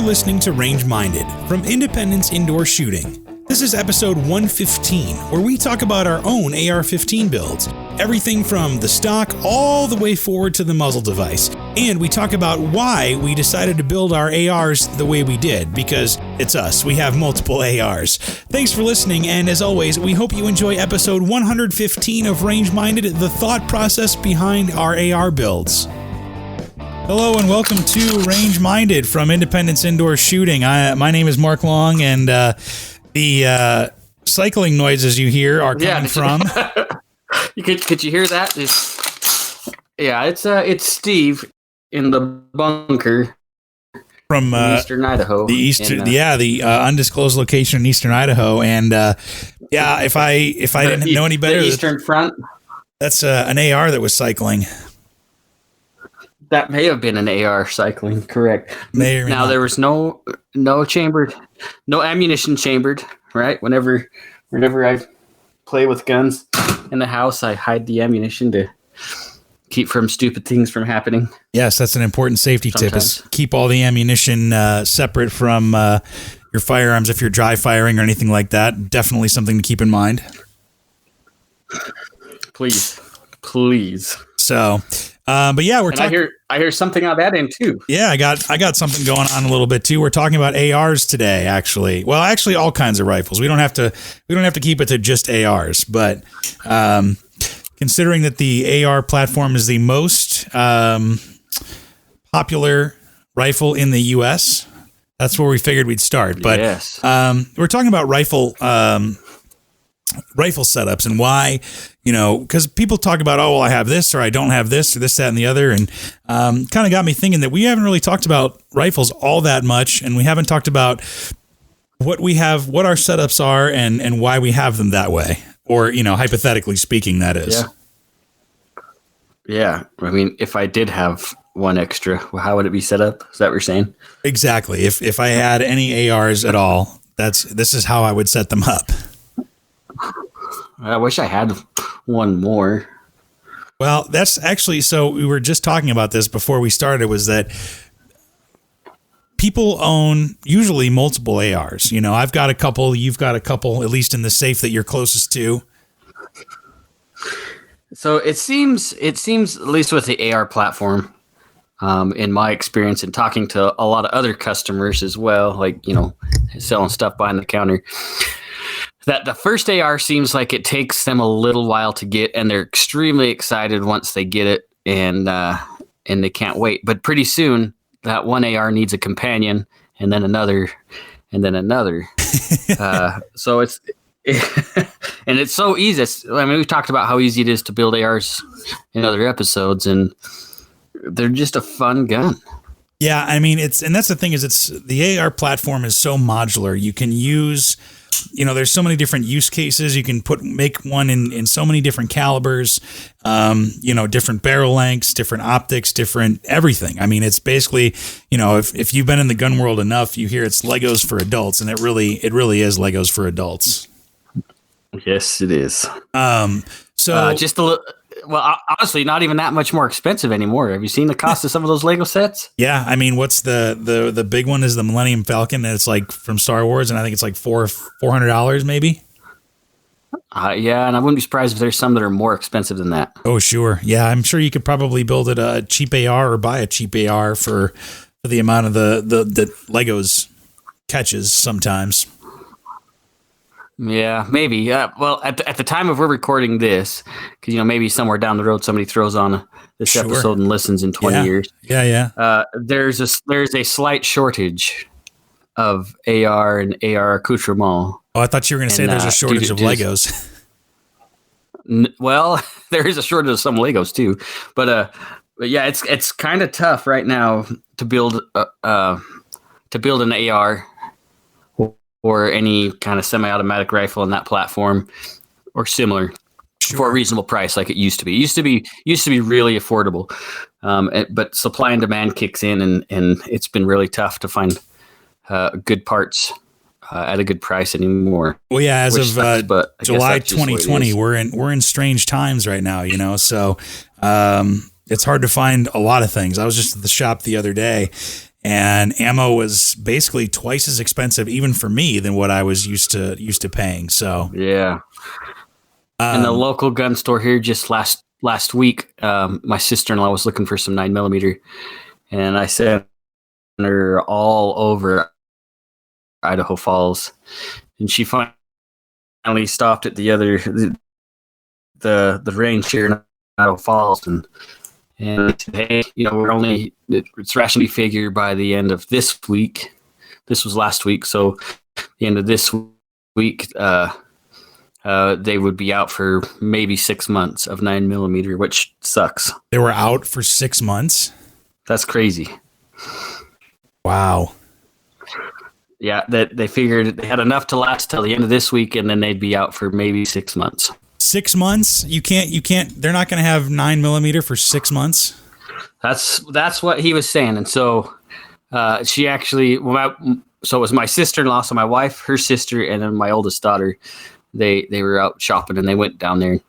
listening to Range Minded from Independence Indoor Shooting. This is episode 115, where we talk about our own AR-15 builds, everything from the stock all the way forward to the muzzle device. And we talk about why we decided to build our ARs the way we did, because it's us. We have multiple ARs. Thanks for listening, and as always, we hope you enjoy episode 115 of Range Minded, the thought process behind our AR builds. Hello and welcome to Range Minded from Independence Indoor Shooting. My name is Mark Long, and the cycling noises you hear are coming from. Could you hear that? It's Steve in the bunker from eastern Idaho. The undisclosed location in eastern Idaho, and if I didn't know any better, the eastern front. That's an AR that was cycling. That may have been an AR cycling, correct? Now there was no chambered, no ammunition chambered, right? Whenever I play with guns in the house, I hide the ammunition to keep from stupid things from happening. Yes, that's an important safety tip, is keep all the ammunition separate from your firearms if you're dry firing or anything like that. Definitely something to keep in mind. Please. So, but yeah, we're talking. I hear something on that end too. Yeah, I got something going on a little bit too. We're talking about ARs today, actually. Well, actually, all kinds of rifles. We don't have to keep it to just ARs, but considering that the AR platform is the most popular rifle in the U.S., that's where we figured we'd start. But yes. We're talking about rifle setups and why, because people talk about, oh, well, I have this or I don't have this or this, that, and the other. And kind of got me thinking that we haven't really talked about rifles all that much. And we haven't talked about what we have, what our setups are and why we have them that way. Or, hypothetically speaking, that is. Yeah. I mean, if I did have one extra, how would it be set up? Is that what you're saying? Exactly. If I had any ARs at all, this is how I would set them up. I wish I had one more. Well, that's actually, so we were just talking about this before we started, was that people own usually multiple ARs. I've got a couple, you've got a couple, at least in the safe that you're closest to. So it seems at least with the AR platform, in my experience and talking to a lot of other customers as well, like, selling stuff behind the counter, that the first AR seems like it takes them a little while to get, and they're extremely excited once they get it, and they can't wait. But pretty soon, that one AR needs a companion, and then another, and then another. So it's and it's so easy. We've talked about how easy it is to build ARs in other episodes, and they're just a fun gun. Yeah, I mean, and that's the thing, is the AR platform is so modular. You can use, there's so many different use cases. You can make one in so many different calibers, different barrel lengths, different optics, different everything. I mean, it's basically, if you've been in the gun world enough, you hear it's Legos for adults, and it really is Legos for adults. Yes, it is. So just a little. Well, honestly, not even that much more expensive anymore. Have you seen the cost of some of those Lego sets? Yeah, I mean, what's the big one is the Millennium Falcon, and it's like from Star Wars, and I think it's like $400 maybe. Yeah, and I wouldn't be surprised if there's some that are more expensive than that. Oh, sure. Yeah, I'm sure you could probably build it a cheap AR or buy a cheap AR for the amount of the Legos catches sometimes. Yeah, maybe. Well, at the time of we're recording this, because maybe somewhere down the road somebody throws on this episode and listens in 20 years. Yeah. There's a slight shortage of AR and AR accoutrement. Oh, I thought you were going to say there's a shortage of Legos. Well, there is a shortage of some Legos too, but yeah, it's kind of tough right now to build an AR or any kind of semi-automatic rifle in that platform or similar for a reasonable price, like it used to be. It used to be really affordable, but supply and demand kicks in, and it's been really tough to find good parts at a good price anymore. Well, yeah, as of July 2020, we're in strange times right now, so it's hard to find a lot of things. I was just at the shop the other day, and ammo was basically twice as expensive, even for me, than what I was used to paying. So yeah. In the local gun store here, just last week, my sister-in-law was looking for some 9mm, and I sent her all over Idaho Falls, and she finally stopped at the range here in Idaho Falls, and said, hey, it's rationally figured by the end of this week. This was last week, so the end of this week, they would be out for maybe 6 months of 9mm, which sucks. They were out for 6 months? That's crazy. Wow. Yeah, that they figured they had enough to last till the end of this week, and then they'd be out for maybe 6 months. 6 months? You can't. They're not going to have 9mm for 6 months. That's what he was saying, and so she actually. So it was my sister-in-law, so my wife, her sister, and then my oldest daughter. They were out shopping, and they went down there,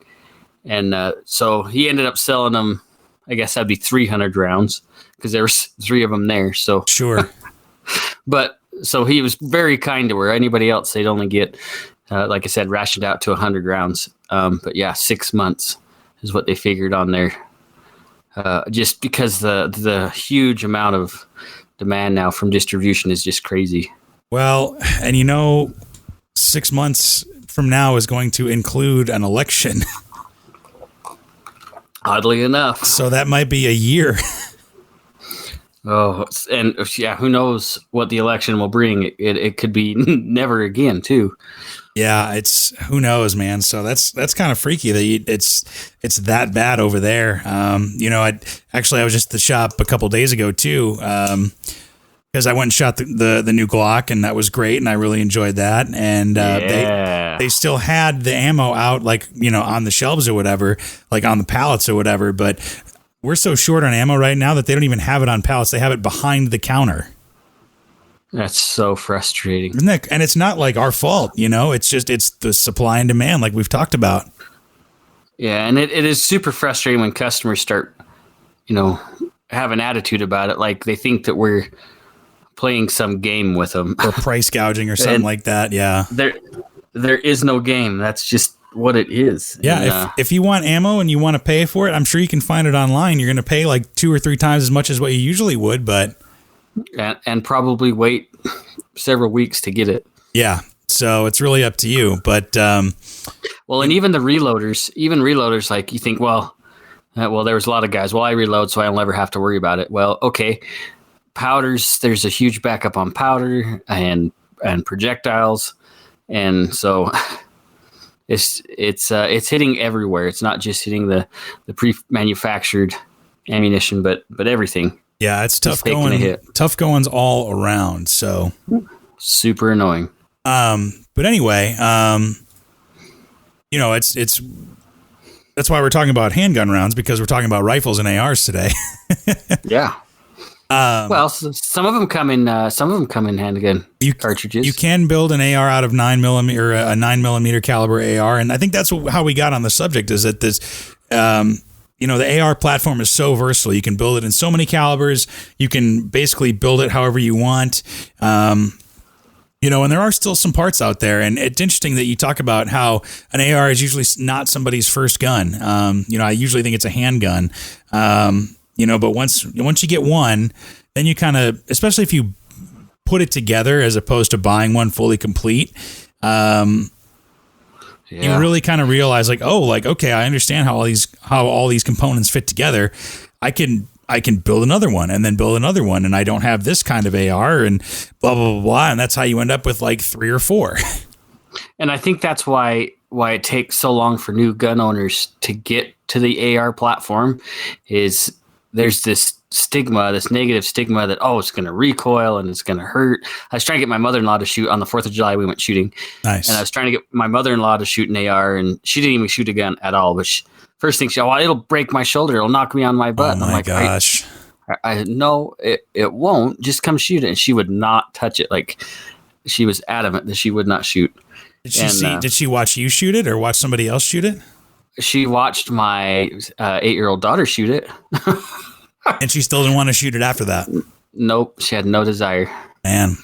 and so he ended up selling them. I guess that'd be 300 rounds because there was 3 of them there. So sure, but. So he was very kind to her. Anybody else, they'd only get, like I said, rationed out to 100 rounds. But yeah, 6 months is what they figured on there. Just because the huge amount of demand now from distribution is just crazy. Well, and 6 months from now is going to include an election. Oddly enough. So that might be a year. Oh, and yeah, who knows what the election will bring? It could be never again, too. Yeah, who knows, man. So that's kind of freaky that it's that bad over there. I was just at the shop a couple days ago too, because I went and shot the new Glock, and that was great, and I really enjoyed that. And they still had the ammo out, like on the shelves or whatever, like on the pallets or whatever, but. We're so short on ammo right now that they don't even have it on pallets. They have it behind the counter. That's so frustrating. Isn't that, and it's not like our fault, it's the supply and demand like we've talked about. Yeah, and it is super frustrating when customers start, have an attitude about it. Like they think that we're playing some game with them. Or price gouging or something like that, yeah. There is no game. That's just what it is. Yeah, and, if you want ammo and you want to pay for it, I'm sure you can find it online. You're going to pay like 2 or 3 times as much as what you usually would, but and probably wait several weeks to get it. Yeah, so it's really up to you. But well, and even reloaders, like you think, well, there was a lot of guys. Well, I reload, so I'll never have to worry about it. Well, okay, powders. There's a huge backup on powder and projectiles, and so. It's hitting everywhere. It's not just hitting the pre-manufactured ammunition, but everything. Yeah, it's tough going. Tough goings all around. So super annoying. But anyway, it's that's why we're talking about handgun rounds, because we're talking about rifles and ARs today. Yeah. Well, some of them come in handgun cartridges. You can build an AR out of 9mm or a 9mm caliber AR, and I think that's how we got on the subject. Is that this, the AR platform is so versatile. You can build it in so many calibers. You can basically build it however you want. And there are still some parts out there, and it's interesting that you talk about how an AR is usually not somebody's first gun. I usually think it's a handgun. But once you get one, then you kind of, especially if you put it together as opposed to buying one fully complete, you really kind of realize okay, I understand how all these components fit together. I can build another one and then build another one, and I don't have this kind of AR and blah, blah, blah, blah. And that's how you end up with like 3 or 4. And I think that's why it takes so long for new gun owners to get to the AR platform is there's this negative stigma that, it's going to recoil and it's going to hurt. I was trying to get my mother-in-law to shoot on the 4th of July. We went shooting. Nice. And I was trying to get my mother-in-law to shoot an AR, and she didn't even shoot a gun at all. But first thing she said, it'll break my shoulder. It'll knock me on my butt. Oh, my gosh. I no, it won't. Just come shoot it. And she would not touch it. Like, she was adamant that she would not shoot. Did she watch you shoot it or watch somebody else shoot it? She watched my 8-year-old daughter shoot it. And she still didn't want to shoot it after that. Nope, she had no desire. Man,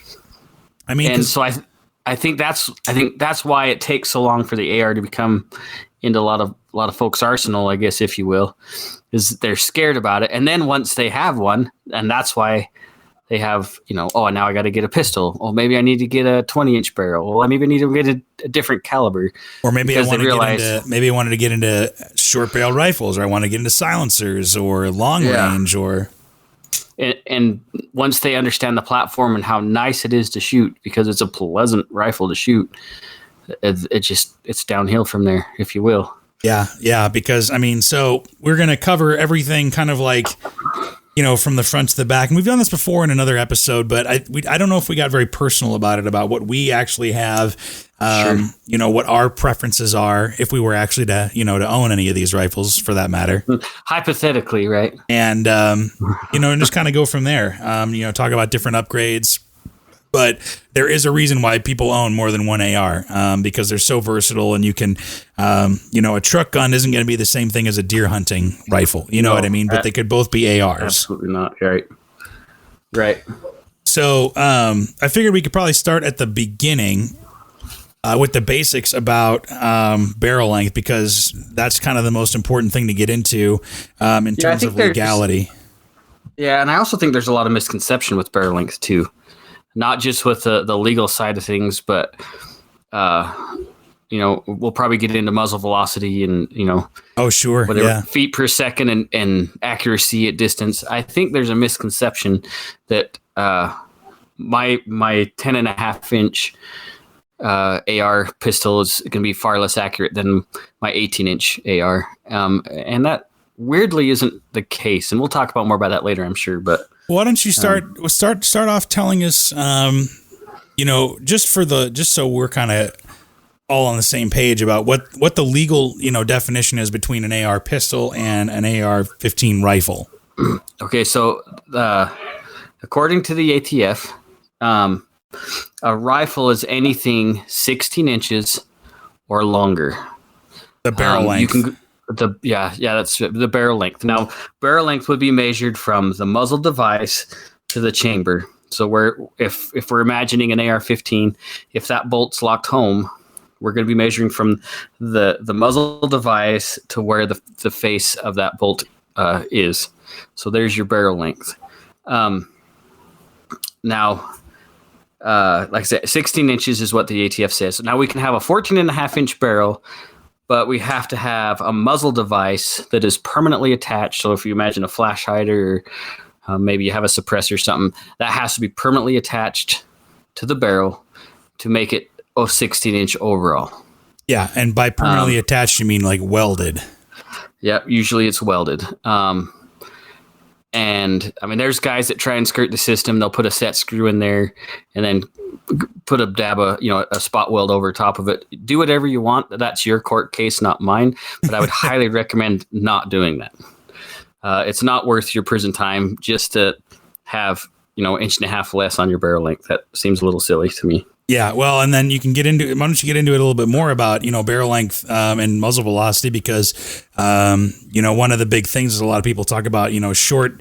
I mean, and so I think that's why it takes so long for the AR to become into a lot of folks' arsenal, I guess, if you will, is they're scared about it. And then once they have one, and that's why they have, oh, now I got to get a pistol. Oh, maybe I need to get a 20-inch barrel. Well, maybe I need to get a different caliber. Or maybe I wanted to get into short barrel rifles, or I want to get into silencers or long range, or. And once they understand the platform and how nice it is to shoot, because it's a pleasant rifle to shoot, it's downhill from there, if you will. Yeah. Because so we're gonna cover everything, kind of like, from the front to the back. And we've done this before in another episode, but I don't know if we got very personal about it, about what we actually have, sure. What our preferences are, if we were actually to own any of these rifles, for that matter. Hypothetically, right? And, and just kind of go from there, talk about different upgrades. But there is a reason why people own more than one AR, because they're so versatile, and you can, a truck gun isn't going to be the same thing as a deer hunting rifle. You know what I mean? But they could both be ARs. Absolutely not. Right. So I figured we could probably start at the beginning with the basics about barrel length, because that's kind of the most important thing to get into in terms of legality. Yeah, and I also think there's a lot of misconception with barrel length too. Not just with the legal side of things, but, we'll probably get into muzzle velocity and, oh, sure. Whatever, feet per second and accuracy at distance. I think there's a misconception that my 10.5-inch AR pistol is going to be far less accurate than my 18-inch AR. And that weirdly isn't the case. And we'll talk about more about that later, I'm sure, but... Why don't you start off telling us, just so we're kind of all on the same page about what the legal, definition is between an AR pistol and an AR-15 rifle. Okay, so according to the ATF, a rifle is anything 16 inches or longer. The barrel length. That's the barrel length. Now, barrel length would be measured from the muzzle device to the chamber. So if we're imagining an AR-15, if that bolt's locked home, we're going to be measuring from the muzzle device to where the face of that bolt is. So there's your barrel length. Now, like I said, 16 inches is what the ATF says. Now we can have a 14.5-inch barrel, but we have to have a muzzle device that is permanently attached. So if you imagine a flash hider, or maybe you have a suppressor or something, that has to be permanently attached to the barrel to make it 16-inch overall. Yeah, and by permanently attached, you mean like welded. Yeah, usually it's welded. And there's guys that try and skirt the system. They'll put a set screw in there and then put a dab a spot weld over top of it. Do whatever you want. That's your court case, not mine. But I would highly recommend not doing that. It's not worth your prison time just to have, 1.5 inches less on your barrel length. That seems a little silly to me. Yeah, well, and then you can get into. Why don't you get into it a little bit more about barrel length and muzzle velocity, because one of the big things is a lot of people talk about short,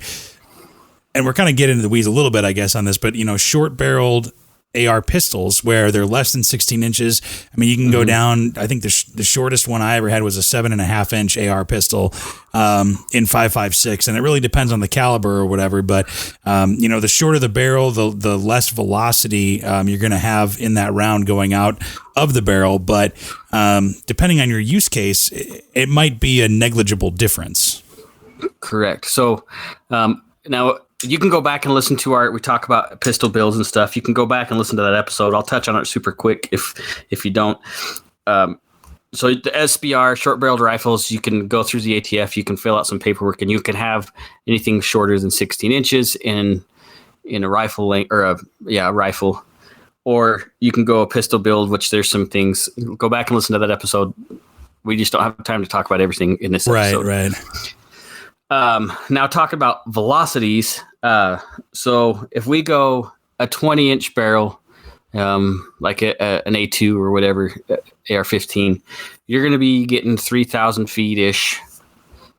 and we're kind of getting into the weeds a little bit, I guess, on this, but short barreled AR pistols where they're less than 16 inches. You can go down. I think the shortest one I ever had was a 7.5-inch AR pistol in 5.56, and it really depends on the caliber or whatever. But the shorter the barrel, the less velocity you're going to have in that round going out of the barrel. But depending on your use case, it might be a negligible difference. Correct. So now, you can go back and listen to we talk about pistol builds and stuff. You can go back and listen to that episode. I'll touch on it super quick if you don't. So the SBR, short-barreled rifles, you can go through the ATF, you can fill out some paperwork, and you can have anything shorter than 16 inches in a rifle length, or a rifle. Or you can go a pistol build, which there's some things. Go back and listen to that episode. We just don't have time to talk about everything in this episode. Right. Now talking about velocities. So if we go a 20-inch barrel, like an A2 or whatever, AR-15, you're going to be getting 3,000 feet ish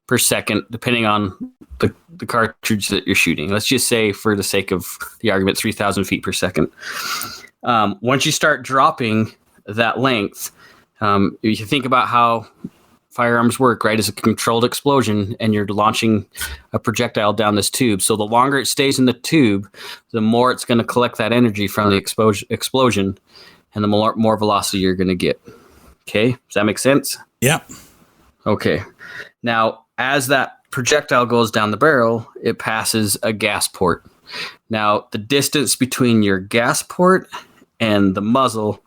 per second, depending on the cartridge that you're shooting. Let's just say, for the sake of the argument, 3,000 feet per second. Once you start dropping that length, if you think about how firearms work, right, as a controlled explosion, and you're launching a projectile down this tube. So the longer it stays in the tube, the more it's going to collect that energy from the explosion, and the more velocity you're going to get. Okay, does that make sense? Yeah. Okay. Now, as that projectile goes down the barrel, it passes a gas port. Now, the distance between your gas port and the muzzle,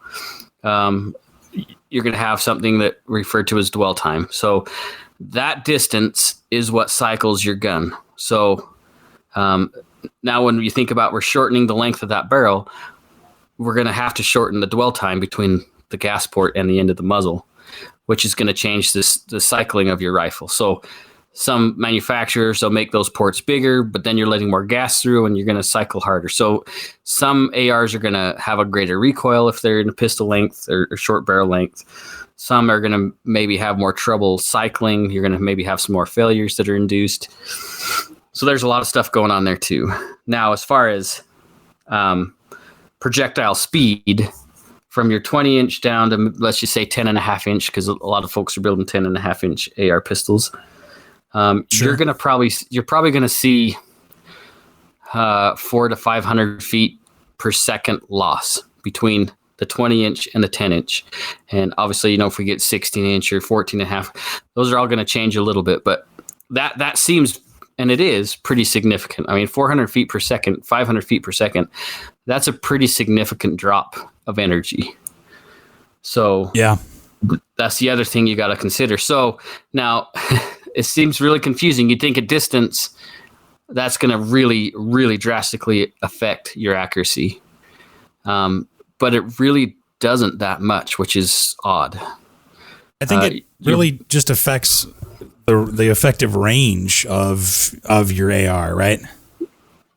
you're going to have something that referred to as dwell time. So that distance is what cycles your gun. So now when you think about we're shortening the length of that barrel, we're going to have to shorten the dwell time between the gas port and the end of the muzzle, which is going to change the cycling of your rifle. So some manufacturers, they'll make those ports bigger, but then you're letting more gas through and you're going to cycle harder. So some ARs are going to have a greater recoil if they're in a pistol length or short barrel length. Some are going to maybe have more trouble cycling. You're going to maybe have some more failures that are induced. So there's a lot of stuff going on there too. Now, as far as projectile speed, from your 20-inch down to, let's just say, 10.5-inch, because a lot of folks are building 10.5-inch AR pistols. Sure. You're probably going to see 400 to 500 feet per second loss between the 20-inch and the 10-inch. And obviously, if we get 16-inch or 14.5, those are all going to change a little bit. But that seems, and it is, pretty significant. I mean, 400 feet per second, 500 feet per second, that's a pretty significant drop of energy. So yeah, that's the other thing you got to consider. So now it seems really confusing. You'd think a distance, that's going to really, really drastically affect your accuracy. But it really doesn't that much, which is odd. I think it really just affects the effective range of your AR, right?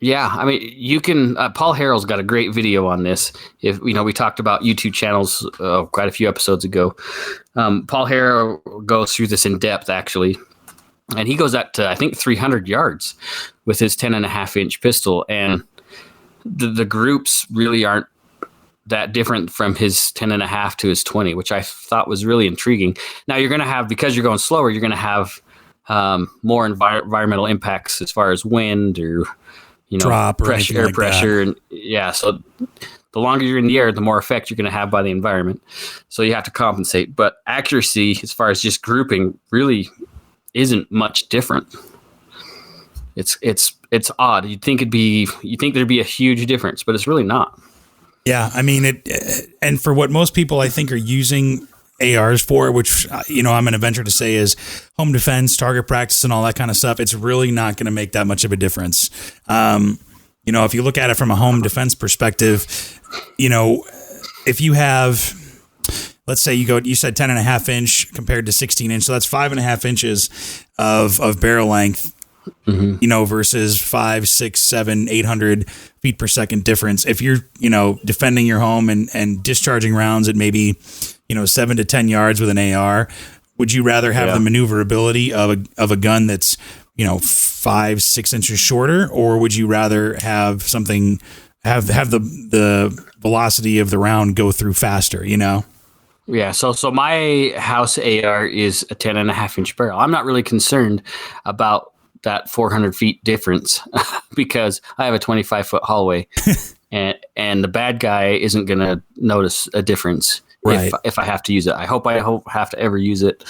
Yeah, I mean, you can. Paul Harrell's got a great video on this. If we talked about YouTube channels quite a few episodes ago. Paul Harrell goes through this in depth, actually, and he goes up to, I think, 300 yards with his 10.5-inch pistol, and the groups really aren't that different from his 10.5 to his 20, which I thought was really intriguing. Now you're going to have, because you're going slower, you're going to have more environmental impacts as far as wind or drop or pressure, air pressure, and so the longer you're in the air, the more effect you're going to have by the environment. So you have to compensate. But accuracy, as far as just grouping, really isn't much different. It's odd. You'd think there'd be a huge difference, but it's really not. Yeah, I mean and for what most people I think are using ARs for, which I'm going to venture to say is home defense, target practice, and all that kind of stuff, it's really not going to make that much of a difference. If you look at it from a home defense perspective, if you have, let's say you said 10.5-inch compared to 16-inch, so that's 5.5 inches of barrel length. Mm-hmm. Versus 5, 6, 7, 800 feet per second difference. If you're, defending your home and discharging rounds at maybe, 7 to 10 yards with an AR, would you rather have the maneuverability of a gun that's, 5, 6 inches shorter, or would you rather have something have the velocity of the round go through faster? Yeah. So my house AR is a 10.5-inch barrel. I'm not really concerned about that 400 feet difference because I have a 25-foot hallway and the bad guy isn't going to notice a difference if I have to use it. I hope have to ever use it,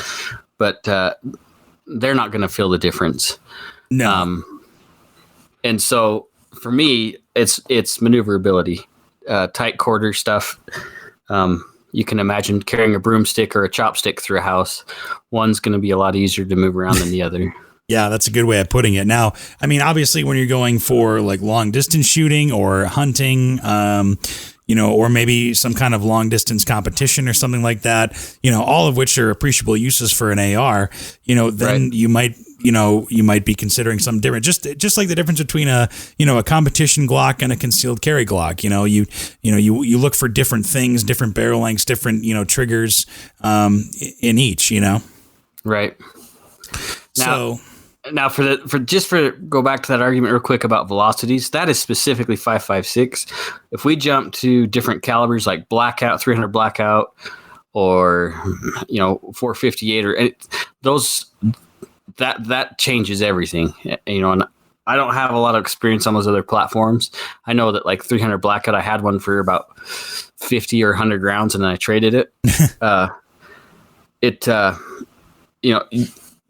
but they're not going to feel the difference. No. And so for me, it's maneuverability, tight quarter stuff. You can imagine carrying a broomstick or a chopstick through a house. One's going to be a lot easier to move around than the other. Yeah, that's a good way of putting it. Now, I mean, obviously, when you're going for like long distance shooting or hunting, or maybe some kind of long distance competition or something like that, all of which are appreciable uses for an AR, then you might be considering some different, just like the difference between a competition Glock and a concealed carry Glock. You look for different things, different barrel lengths, different, triggers, in each, Right. Now for go back to that argument real quick about velocities, that is specifically 5.56. If we jump to different calibers like blackout, 300 blackout, or 458 or those, that changes everything. And I don't have a lot of experience on those other platforms. I know that like 300 blackout, I had one for about 50 or 100 rounds, and then I traded it.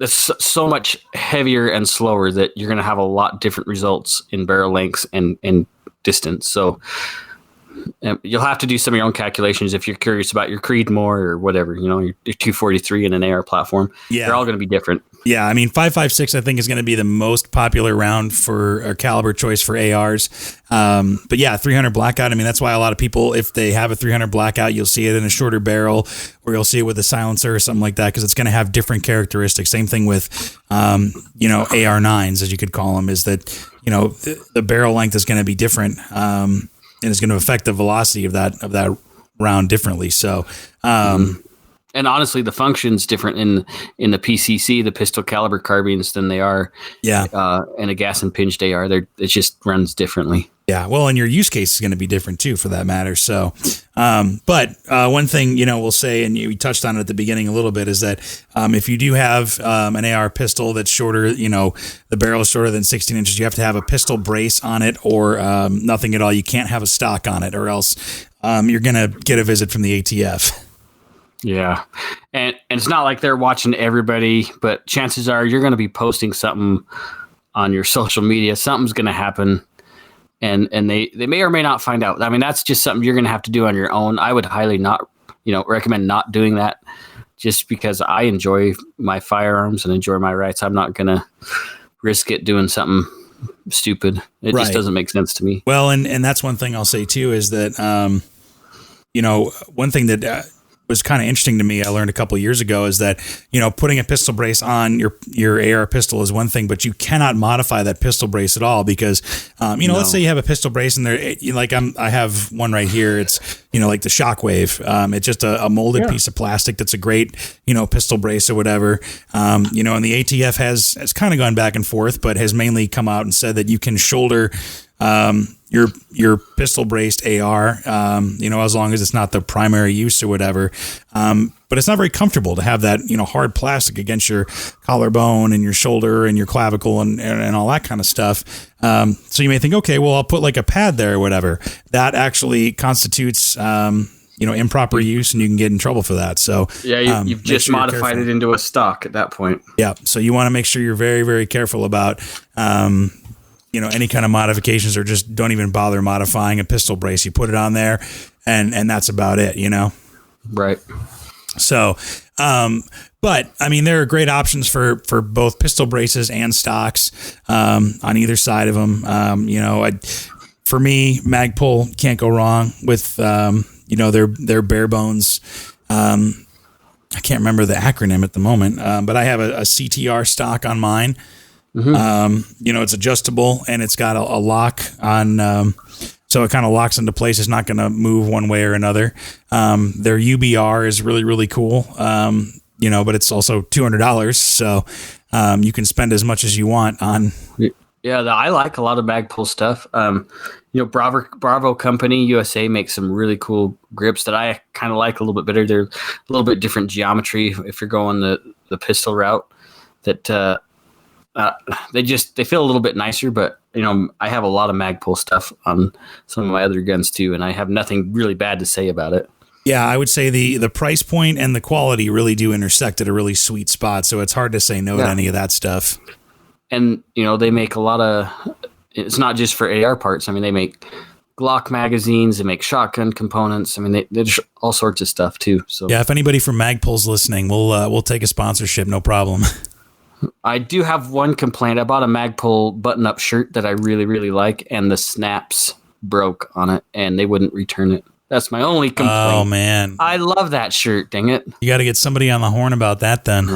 It's so much heavier and slower that you're going to have a lot different results in barrel lengths and distance. So you'll have to do some of your own calculations if you're curious about your Creedmoor or whatever, your 243 in an AR platform. Yeah. They're all going to be different. Yeah, I mean, 5.56 I think is going to be the most popular round for a caliber choice for ARs. But yeah, 300 blackout. I mean, that's why a lot of people, if they have a 300 blackout, you'll see it in a shorter barrel, or you'll see it with a silencer or something like that, because it's going to have different characteristics. Same thing with, AR9s, as you could call them, is that the barrel length is going to be different, and it's going to affect the velocity of that round differently. So. And honestly, the function's different in the PCC, the pistol caliber carbines, than they are in a gas impinged AR. It just runs differently. Yeah, well, and your use case is going to be different too, for that matter. So, but one thing we'll say, and we touched on it at the beginning a little bit, is that if you do have an AR pistol that's shorter, the barrel is shorter than 16 inches, you have to have a pistol brace on it, or nothing at all. You can't have a stock on it, or else you're going to get a visit from the ATF. Yeah. And it's not like they're watching everybody, but chances are you're going to be posting something on your social media. Something's going to happen, and they may or may not find out. I mean, that's just something you're going to have to do on your own. I would highly not, recommend not doing that, just because I enjoy my firearms and enjoy my rights. I'm not going to risk it doing something stupid. It just doesn't make sense to me. Well, and that's one thing I'll say too, is that, one thing that, was kind of interesting to me, I learned a couple of years ago, is that putting a pistol brace on your AR pistol is one thing, but you cannot modify that pistol brace at all, because let's say you have a pistol brace and I have one right here. It's like the Shockwave. It's just a molded piece of plastic that's a great pistol brace or whatever. And the ATF has kind of gone back and forth, but has mainly come out and said that you can shoulder your pistol braced AR, as long as it's not the primary use or whatever. But it's not very comfortable to have that, hard plastic against your collarbone and your shoulder and your clavicle and all that kind of stuff. So you may think, okay, well, I'll put like a pad there or whatever. That actually constitutes, improper use, and you can get in trouble for that. So yeah, you've just modified it into a stock at that point. Yeah. So you want to make sure you're very, very careful about, any kind of modifications, or just don't even bother modifying a pistol brace. You put it on there and that's about it, Right. So, but I mean, there are great options for both pistol braces and stocks, on either side of them. For me, Magpul can't go wrong with, their bare bones. I can't remember the acronym at the moment, but I have a CTR stock on mine. Mm-hmm. It's adjustable, and it's got a lock on, so it kind of locks into place. It's not going to move one way or another. Their UBR is really, really cool. But it's also $200. So, you can spend as much as you want on. Yeah. I like a lot of Magpul stuff. Bravo Company USA makes some really cool grips that I kind of like a little bit better. They're a little bit different geometry if you're going the pistol route. That, they feel a little bit nicer, but I have a lot of Magpul stuff on some of my other guns too, and I have nothing really bad to say about it. Yeah, I would say the price point and the quality really do intersect at a really sweet spot, so it's hard to say no to any of that stuff. And they make a lot of. It's not just for AR parts. I mean, they make Glock magazines, they make shotgun components. I mean, there's all sorts of stuff too. So yeah, if anybody from Magpul's listening, we'll take a sponsorship, no problem. I do have one complaint. I bought a Magpul button-up shirt that I really, really like, and the snaps broke on it, and they wouldn't return it. That's my only complaint. Oh, man. I love that shirt, dang it. You got to get somebody on the horn about that then.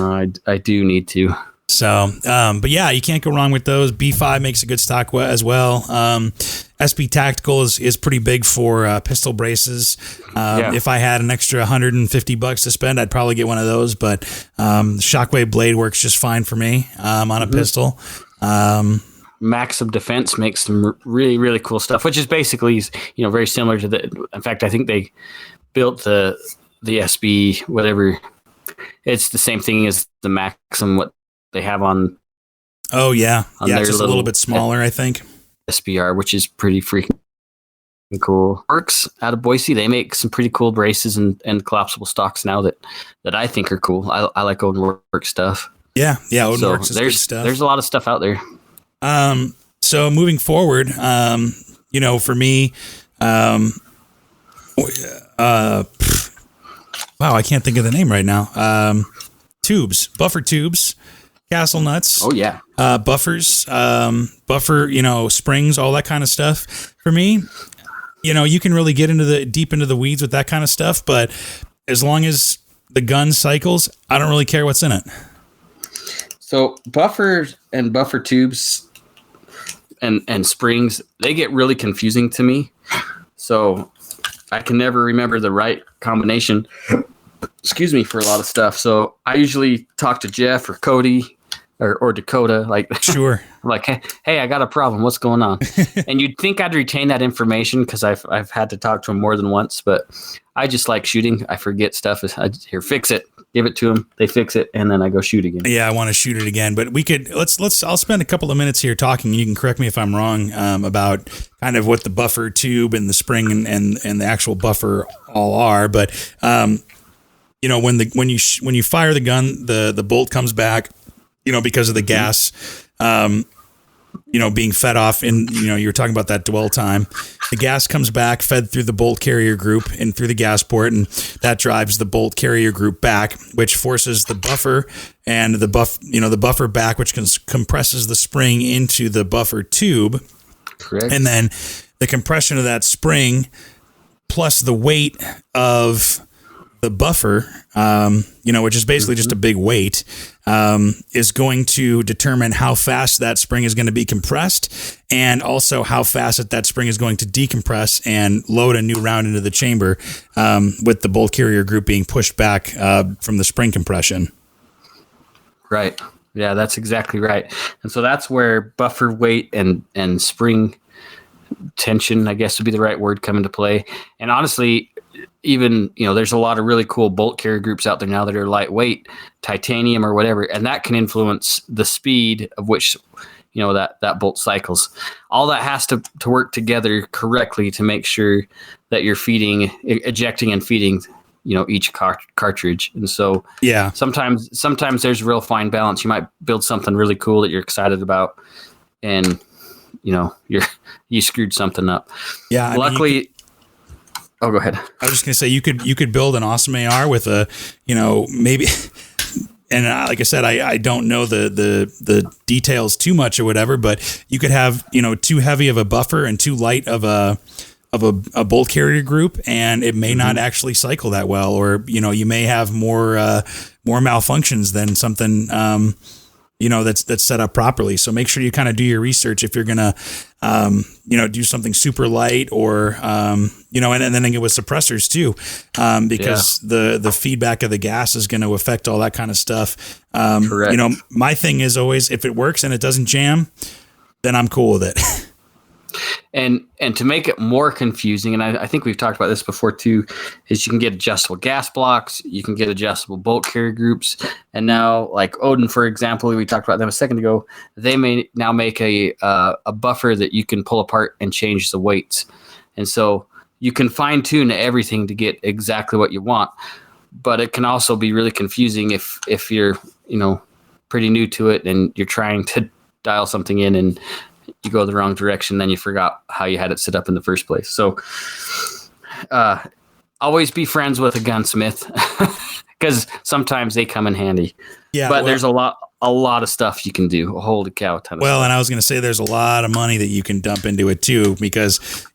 I do need to. So, but yeah, you can't go wrong with those. B5 makes a good stock as well. SB Tactical is pretty big for pistol braces. If I had an extra $150 to spend, I'd probably get one of those. But Shockwave blade works just fine for me on a pistol. Maxim Defense makes some really, really cool stuff, which is basically, very similar to the. In fact, I think they built the SB whatever. It's the same thing as the Maxim. What they have on. Oh yeah, just a little bit smaller, I think. SBR, which is pretty freaking cool. Works out of Boise. They make some pretty cool braces and collapsible stocks now that I think are cool. I like Odin Work stuff. Yeah, Odin Works is good stuff. There's a lot of stuff out there. So moving forward, for me, wow, I can't think of the name right now. Buffer tubes, Castle nuts. Oh yeah. Buffers, buffer, springs, all that kind of stuff. For me, you can really get deep into the weeds with that kind of stuff, but as long as the gun cycles, I don't really care what's in it. So buffers and buffer tubes and springs, they get really confusing to me. So I can never remember the right combination, for a lot of stuff. So I usually talk to Jeff or Cody or Dakota. Like, sure. I'm like, hey, I got a problem. What's going on? And you'd think I'd retain that information because I've had to talk to him more than once, but I just like shooting. I forget stuff. Here, fix it. Give it to them. They fix it, and then I go shoot again. Yeah, I want to shoot it again. But we could I'll spend a couple of minutes here talking. And you can correct me if I'm wrong about kind of what the buffer tube and the spring and the actual buffer all are. But when you fire the gun, the bolt comes back. Because of the gas. Being fed off in, you were talking about that dwell time. The gas comes back, fed through the bolt carrier group and through the gas port, and that drives the bolt carrier group back, which forces the buffer and the buffer back, which compresses the spring into the buffer tube. Correct. And then the compression of that spring plus the weight of the buffer, which is basically just a big weight, is going to determine how fast that spring is going to be compressed and also how fast that spring is going to decompress and load a new round into the chamber, with the bolt carrier group being pushed back from the spring compression. Right. Yeah, that's exactly right. And so that's where buffer weight and spring tension, I guess would be the right word, come into play. And honestly, even, there's a lot of really cool bolt carrier groups out there now that are lightweight, titanium or whatever, and that can influence the speed of which, that bolt cycles. All that has to work together correctly to make sure that you're ejecting and feeding, each cartridge. And so yeah, sometimes there's a real fine balance. You might build something really cool that you're excited about, and, you screwed something up. Yeah. Luckily, oh, go ahead. I was just gonna say you could build an awesome AR with a, maybe, and like I said, I don't know the details too much or whatever, but you could have too heavy of a buffer and too light of a bolt carrier group, and it may not actually cycle that well, or you may have more malfunctions than something that's set up properly. So make sure you kind of do your research if you're gonna do something super light, or and then it with suppressors too, because the feedback of the gas is going to affect all that kind of stuff. Correct. My thing is always, if it works and it doesn't jam, then I'm cool with it. And to make it more confusing, and I think we've talked about this before too, is you can get adjustable gas blocks, you can get adjustable bolt carrier groups, and now, like Odin, for example, we talked about them a second ago, they may now make a buffer that you can pull apart and change the weights. And so you can fine tune everything to get exactly what you want, but it can also be really confusing if you're, pretty new to it and you're trying to dial something in and you go the wrong direction, then you forgot how you had it set up in the first place. So always be friends with a gunsmith, because sometimes they come in handy. Yeah, but there's a lot of stuff you can do. Holy cow, a ton of stuff. And I was going to say there's a lot of money that you can dump into it too, because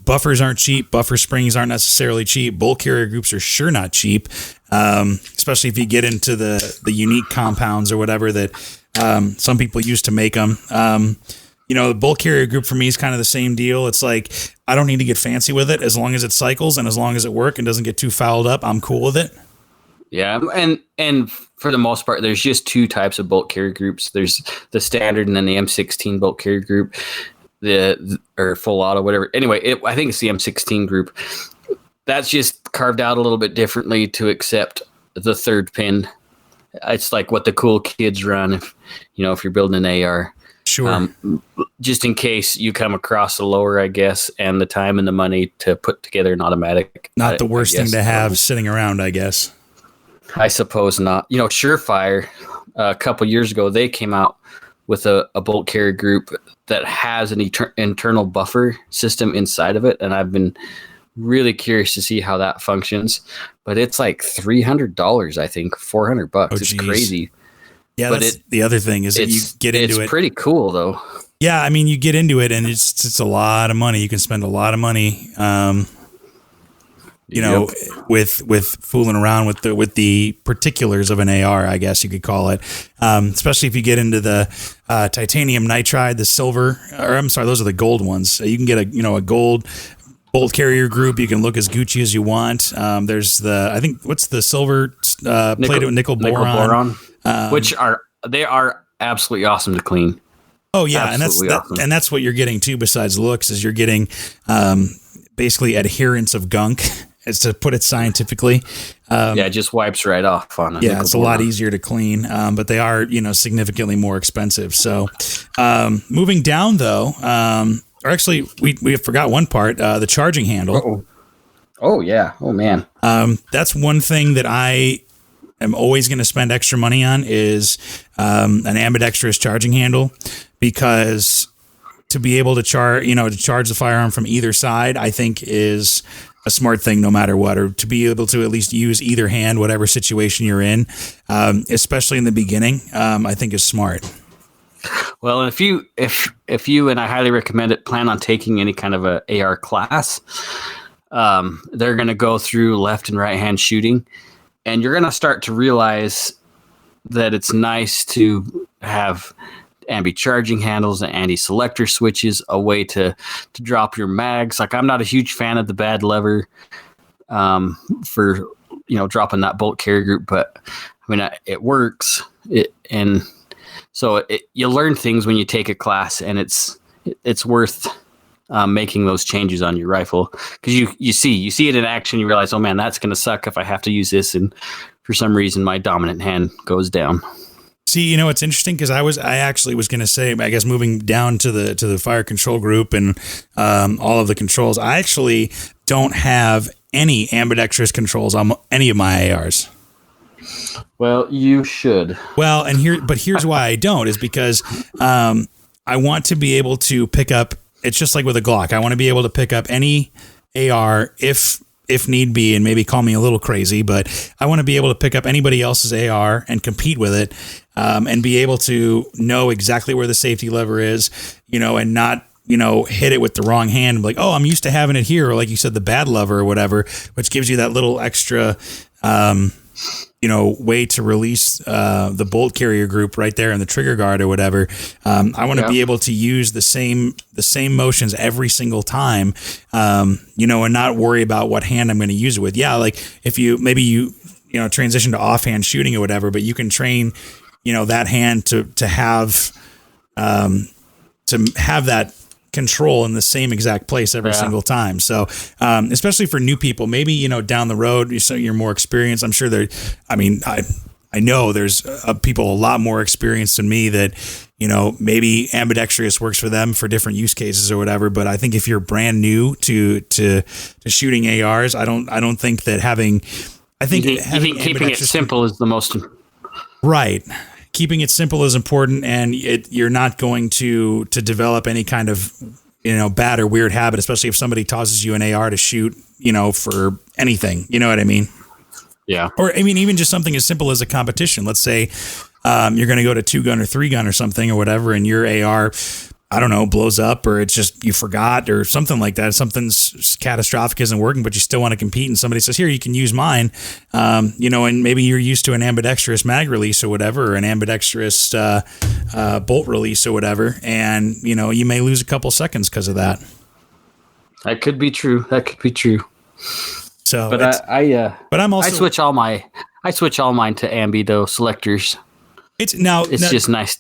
buffers aren't cheap, buffer springs aren't necessarily cheap, bolt carrier groups are sure not cheap, especially if you get into the unique compounds or whatever that Some people used to make them. The bolt carrier group for me is kind of the same deal. It's like, I don't need to get fancy with it. As long as it cycles and as long as it works and doesn't get too fouled up, I'm cool with it. Yeah, and for the most part, there's just two types of bolt carrier groups. There's the standard and then the M16 bolt carrier group, or full auto, whatever. Anyway, I think it's the M16 group. That's just carved out a little bit differently to accept the third pin. It's like what the cool kids run if you're building an AR. Sure. Just in case you come across a lower, I guess, and the time and the money to put together an automatic. Not the worst thing to have sitting around, I guess. I suppose not. Surefire, a couple years ago, they came out with a bolt carrier group that has an internal buffer system inside of it, and I've been really curious to see how that functions. But it's like $300, I think, $400. Oh, it's crazy. Yeah, but that's the other thing is that you get into it. It's pretty cool, though. Yeah, I mean, you get into it, and it's a lot of money. You can spend a lot of money. With fooling around with the particulars of an AR, I guess you could call it. Especially if you get into the titanium nitride, the silver, or I'm sorry, those are the gold ones. You can get a gold bolt carrier group. You can look as Gucci as you want. There's what's the silver plated with nickel boron, which are absolutely awesome to clean. Oh yeah, and that's what you're getting too. Besides looks, is you're getting basically adherence of gunk. Is to put it scientifically. It just wipes right off on it. Yeah, it's a lot easier to clean, but they are, significantly more expensive. So moving down, though, or actually, we forgot one part, the charging handle. Uh-oh. Oh, yeah. Oh, man. That's one thing that I am always going to spend extra money on is an ambidextrous charging handle, because to be able to charge the firearm from either side, I think is a smart thing no matter what, or to be able to at least use either hand, whatever situation you're in, especially in the beginning, I think is smart. Well, if you, and I highly recommend it, plan on taking any kind of a AR class, they're going to go through left and right hand shooting, and you're going to start to realize that it's nice to have ambi charging handles and anti-selector switches, a way to drop your mags. Like, I'm not a huge fan of the bad lever for dropping that bolt carrier group, but I mean, it works. You learn things when you take a class, and it's worth making those changes on your rifle, because you see it in action. You realize, oh man, that's going to suck if I have to use this, and for some reason my dominant hand goes down. See, it's interesting, because I actually was going to say, I guess, moving down to the fire control group and all of the controls, I actually don't have any ambidextrous controls on any of my ARs. Well, you should. Well, here's why I don't, is because I want to be able to pick up. It's just like with a Glock. I want to be able to pick up any AR if need be, and maybe call me a little crazy, but I want to be able to pick up anybody else's AR and compete with it, and be able to know exactly where the safety lever is, and not, hit it with the wrong hand. Like, oh, I'm used to having it here, or like you said, the bad lever or whatever, which gives you that little extra, way to release the bolt carrier group right there in the trigger guard or whatever. I want to be able to use the same motions every single time, and not worry about what hand I'm going to use it with. Yeah, like if you transition to offhand shooting or whatever, but you can train, that hand to have that control in the same exact place every single time. So, especially for new people, maybe, down the road, so you're more experienced. I'm sure I know there's people a lot more experienced than me that, maybe ambidextrous works for them for different use cases or whatever. But I think if you're brand new to shooting ARs, I don't think that having keeping it simple is the most right. Keeping it simple is important, and you're not going to develop any kind of, bad or weird habit, especially if somebody tosses you an AR to shoot, for anything. You know what I mean? Yeah. Or, I mean, even just something as simple as a competition. Let's say you're going to go to 2-gun or 3-gun or something or whatever, and your AR, I don't know, blows up, or it's just you forgot or something like that. Something's catastrophic, isn't working, but you still want to compete. And somebody says, here, you can use mine. And maybe you're used to an ambidextrous mag release or whatever, or an ambidextrous bolt release or whatever. And, you may lose a couple seconds because of that. That could be true. So, but I switch all mine to ambi though selectors. It's just nice.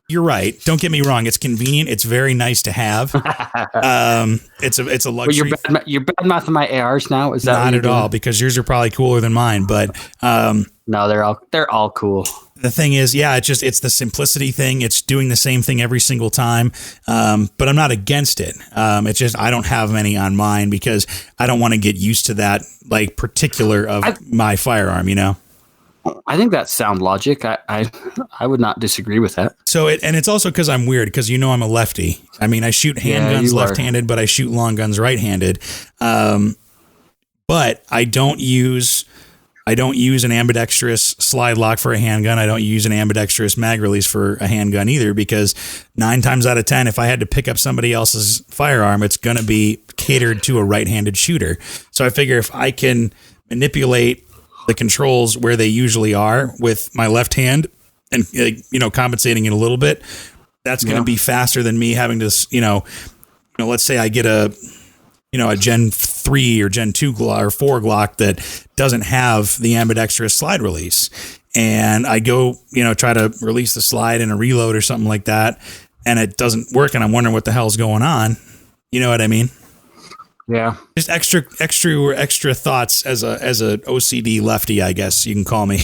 You're right. Don't get me wrong. It's convenient. It's very nice to have. It's a luxury. Well, you're bad mouthing my ARs now. Is that not at all? Because yours are probably cooler than mine. But no, they're all cool. The thing is, it's the simplicity thing. It's doing the same thing every single time. But I'm not against it. It's just I don't have many on mine because I don't want to get used to that particular of my firearm. I think that's sound logic. I would not disagree with that. So it's also because I'm weird because I'm a lefty. I mean, I shoot handguns left-handed, but I shoot long guns right-handed. But I don't use an ambidextrous slide lock for a handgun. I don't use an ambidextrous mag release for a handgun either because 9 times out of 10, if I had to pick up somebody else's firearm, it's going to be catered to a right-handed shooter. So I figure if I can manipulate the controls where they usually are with my left hand and, compensating it a little bit, that's going to be faster than me having to, let's say I get a Gen 3 or Gen 2 Glock or 4 Glock that doesn't have the ambidextrous slide release. And I go, try to release the slide in a reload or something like that. And it doesn't work. And I'm wondering what the hell's going on. You know what I mean? Yeah. Just extra thoughts as a OCD lefty, I guess you can call me.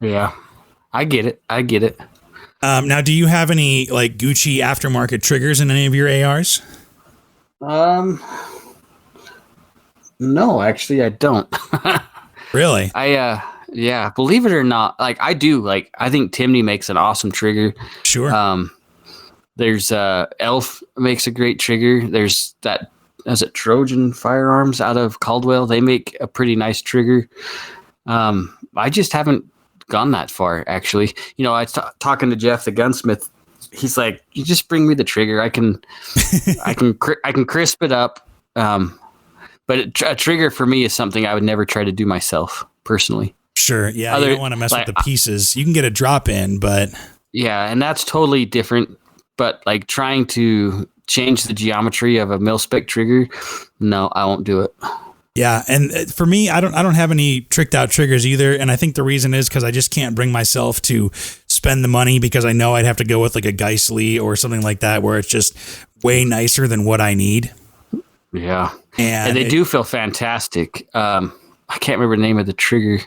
Yeah. I get it. Now, do you have any Gucci aftermarket triggers in any of your ARs? No, actually I don't. Really? Yeah, believe it or not, I do. I think Timney makes an awesome trigger. Sure. There's Elf makes a great trigger. There's that, is it Trojan Firearms out of Caldwell? They make a pretty nice trigger. I just haven't gone that far, actually. I was talking to Jeff, the gunsmith. He's like, you just bring me the trigger. I can crisp it up. But a trigger for me is something I would never try to do myself personally. Sure. Yeah. You don't want to mess with the pieces. You can get a drop in, but yeah. And that's totally different. But trying to change the geometry of a mil-spec trigger, no, I won't do it. Yeah, and for me, I don't have any tricked out triggers either, and I think the reason is because I just can't bring myself to spend the money because I know I'd have to go with a Geissele or something like that where it's just way nicer than what I need. Yeah, and they do feel fantastic. I can't remember the name of the trigger.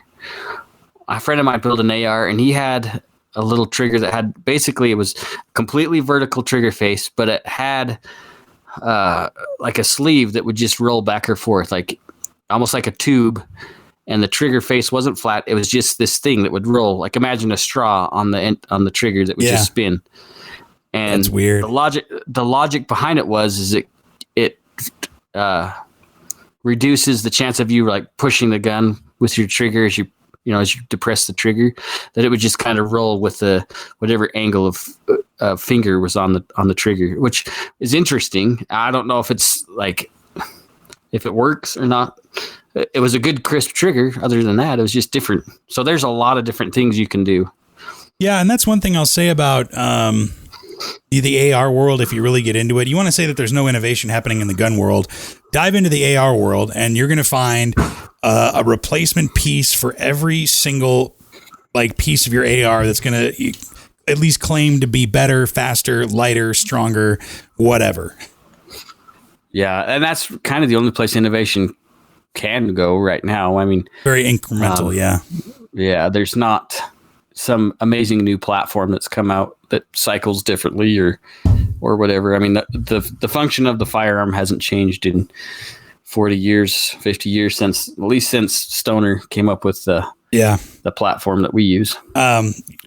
A friend of mine built an AR, and he had a little trigger that had it was completely vertical trigger face, but it had a sleeve that would just roll back or forth, almost like a tube, and the trigger face wasn't flat. It was just this thing that would roll. Imagine a straw on the trigger that would just spin. And that's weird. The logic behind it was it reduces the chance of you pushing the gun with your trigger as you depress the trigger, that it would just kind of roll with whatever angle of finger was on the trigger, which is interesting. I don't know if it's if it works or not. It was a good crisp trigger. Other than that, it was just different. So there's a lot of different things you can do. Yeah. And that's one thing I'll say about, the AR world. If you really get into it, you want to say that there's no innovation happening in the gun world. Dive into the AR world and you're going to find a replacement piece for every single piece of your AR that's going to at least claim to be better, faster, lighter, stronger, whatever. Yeah, and that's kind of the only place innovation can go right now. I mean, very incremental. Yeah, there's not some amazing new platform that's come out that cycles differently or whatever. I mean, the function of the firearm hasn't changed in 40 years, 50 years at least since Stoner came up with the platform that we use.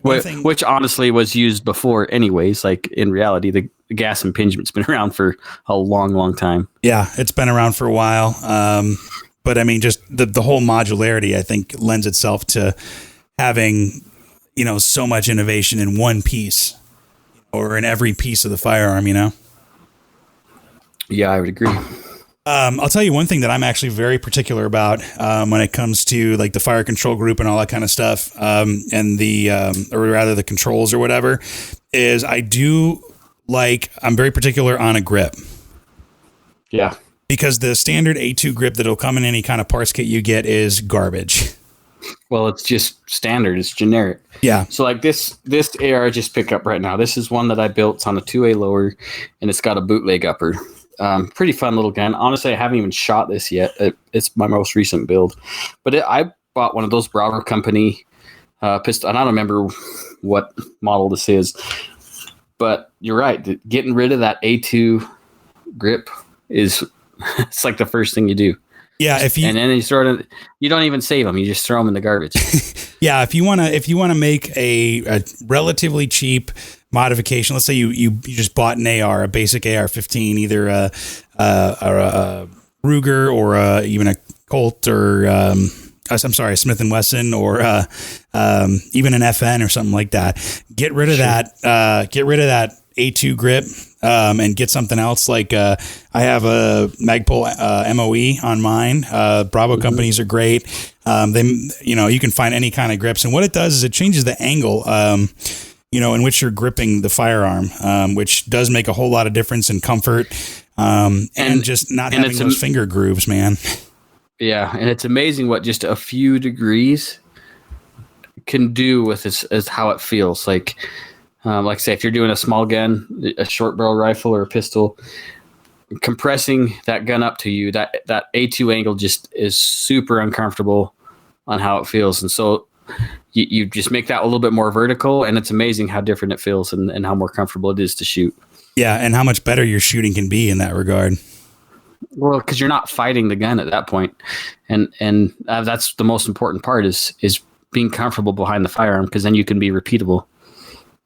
Which honestly was used before anyways. In reality, the gas impigement's been around for a long, long time. Yeah, it's been around for a while. But I mean, just the whole modularity, I think, lends itself to having, so much innovation in one piece. or in every piece of the firearm, you know? Yeah, I would agree. I'll tell you one thing that I'm actually very particular about when it comes to like the fire control group and all that kind of stuff, and or rather the controls or whatever, is I'm very particular on a grip. Yeah. Because the standard A2 grip that'll come in any kind of parts kit you get is garbage. Well, it's just standard. It's generic. Yeah. So like this AR I just picked up right now. This is one that I built. It's on a 2A lower, and it's got a bootleg upper. Pretty fun little gun. Honestly, I haven't even shot this yet. It's my most recent build. But I bought one of those Bravo Company pistol. And I don't remember what model this is. But you're right. Getting rid of that A2 grip is... it's like the first thing you do. Yeah, and then you don't even save them. You just throw them in the garbage. Yeah, if you wanna make a relatively cheap modification, let's say you just bought an AR, a basic AR-15, either a Ruger or even a Colt or I'm sorry, a Smith & Wesson or even an FN or something like that. Get rid of that. Get rid of that A2 grip. And get something else like I have a Magpul MOE on mine. Bravo companies are great. You can find any kind of grips, and what it does is it changes the angle, in which you're gripping the firearm, which does make a whole lot of difference in comfort, and just not having those finger grooves, man. Yeah, and it's amazing what just a few degrees can do with this, as how it feels like. Say if you're doing a small gun, a short barrel rifle or a pistol, compressing that gun up to you, that A2 angle just is super uncomfortable on how it feels. And so you just make that a little bit more vertical, and it's amazing how different it feels and how more comfortable it is to shoot. Yeah, and how much better your shooting can be in that regard. Well, because you're not fighting the gun at that point. And that's the most important part is being comfortable behind the firearm, because then you can be repeatable.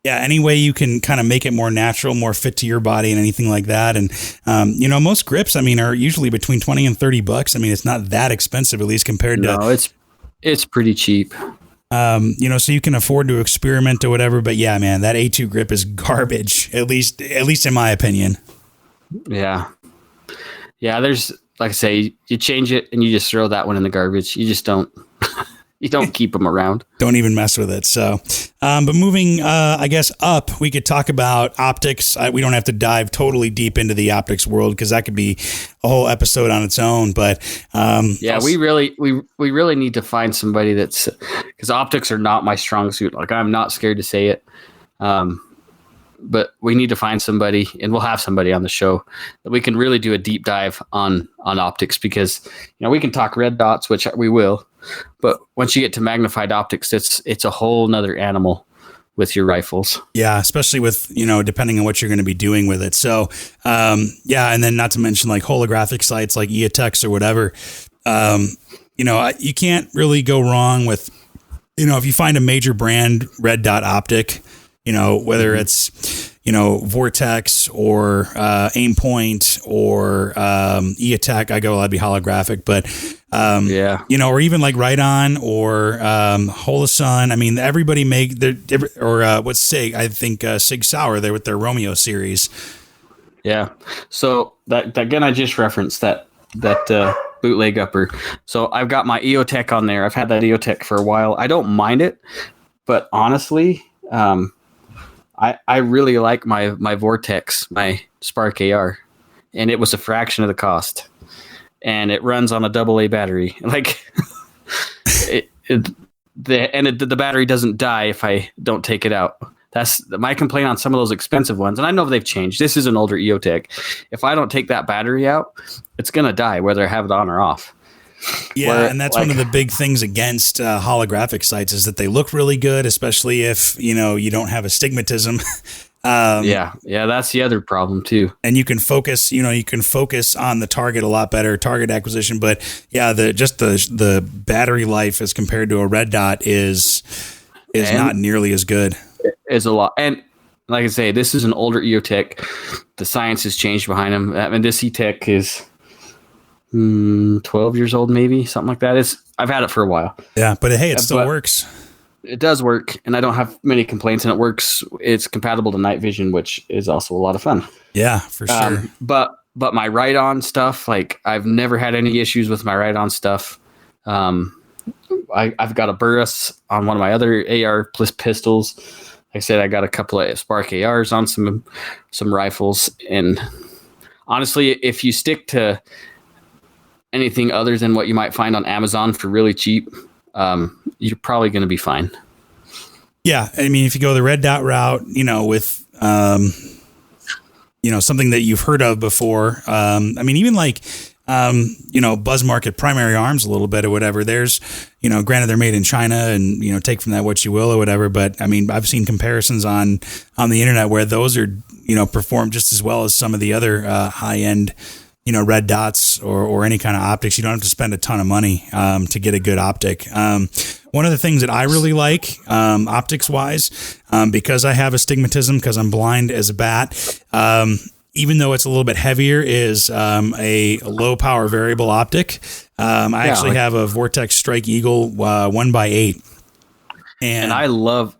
Yeah, any way you can kind of make it more natural, more fit to your body and anything like that. And, most grips, are usually between $20 and $30. It's not that expensive, at least compared to... No, it's pretty cheap. So you can afford to experiment or whatever. But yeah, man, that A2 grip is garbage, at least in my opinion. Yeah. Yeah, there's, like I say, you change it and you just throw that one in the garbage. You just don't... You don't keep them around. Don't even mess with it. So, but moving, I guess, up, we could talk about optics. We don't have to dive totally deep into the optics world, because that could be a whole episode on its own. But we really need to find somebody because optics are not my strong suit. Like, I'm not scared to say it. But we need to find somebody, and we'll have somebody on the show that we can really do a deep dive on optics, because we can talk red dots, which we will. But once you get to magnified optics, it's a whole nother animal with your rifles. Yeah, especially with, depending on what you're going to be doing with it. So, and then not to mention like holographic sights like EOTech or whatever. You can't really go wrong with, if you find a major brand red dot optic, whether it's, Vortex or Aimpoint or EOTech, that'd be holographic, but or even like Right On or Holosun. Everybody what's SIG? I think Sig Sauer there with their Romeo series. Yeah. So that gun I just referenced, that bootleg upper. So I've got my EOTech on there. I've had that EOTech for a while. I don't mind it, but honestly, I really like my Vortex, my Spark AR, and it was a fraction of the cost, and it runs on a AA battery. Like, the battery doesn't die if I don't take it out. That's my complaint on some of those expensive ones, and I know they've changed. This is an older EOTech. If I don't take that battery out, it's gonna die whether I have it on or off. Yeah, and that's one of the big things against holographic sights is that they look really good, especially if you don't have astigmatism. That's the other problem too. And you can focus, on the target a lot better, target acquisition. But yeah, the battery life as compared to a red dot is not nearly as good. Is a lot, and like I say, this is an older EOTech. The science has changed behind them. This EOTech is 12 years old, maybe something like that. I've had it for a while. Yeah, but hey, it still works. It does work, and I don't have many complaints, and it works. It's compatible to night vision, which is also a lot of fun. Yeah, for sure. But my ride-on stuff, like I've never had any issues with my ride-on stuff. I've got a Burris on one of my other AR plus pistols. Like I said, I got a couple of Spark ARs on some rifles, and honestly, if you stick to anything other than what you might find on Amazon for really cheap, you're probably going to be fine. Yeah, I mean, if you go the red dot route, with something that you've heard of before. I mean, even like Buzz Market Primary Arms a little bit or whatever. There's, granted they're made in China and, take from that what you will or whatever. But I mean, I've seen comparisons on the internet where those are, perform just as well as some of the other high end, red dots or any kind of optics. You don't have to spend a ton of money to get a good optic. One of the things that I really like optics wise, because I have astigmatism, because I'm blind as a bat, even though it's a little bit heavier, is a low power variable optic. I actually have a Vortex Strike Eagle 1x8. And I love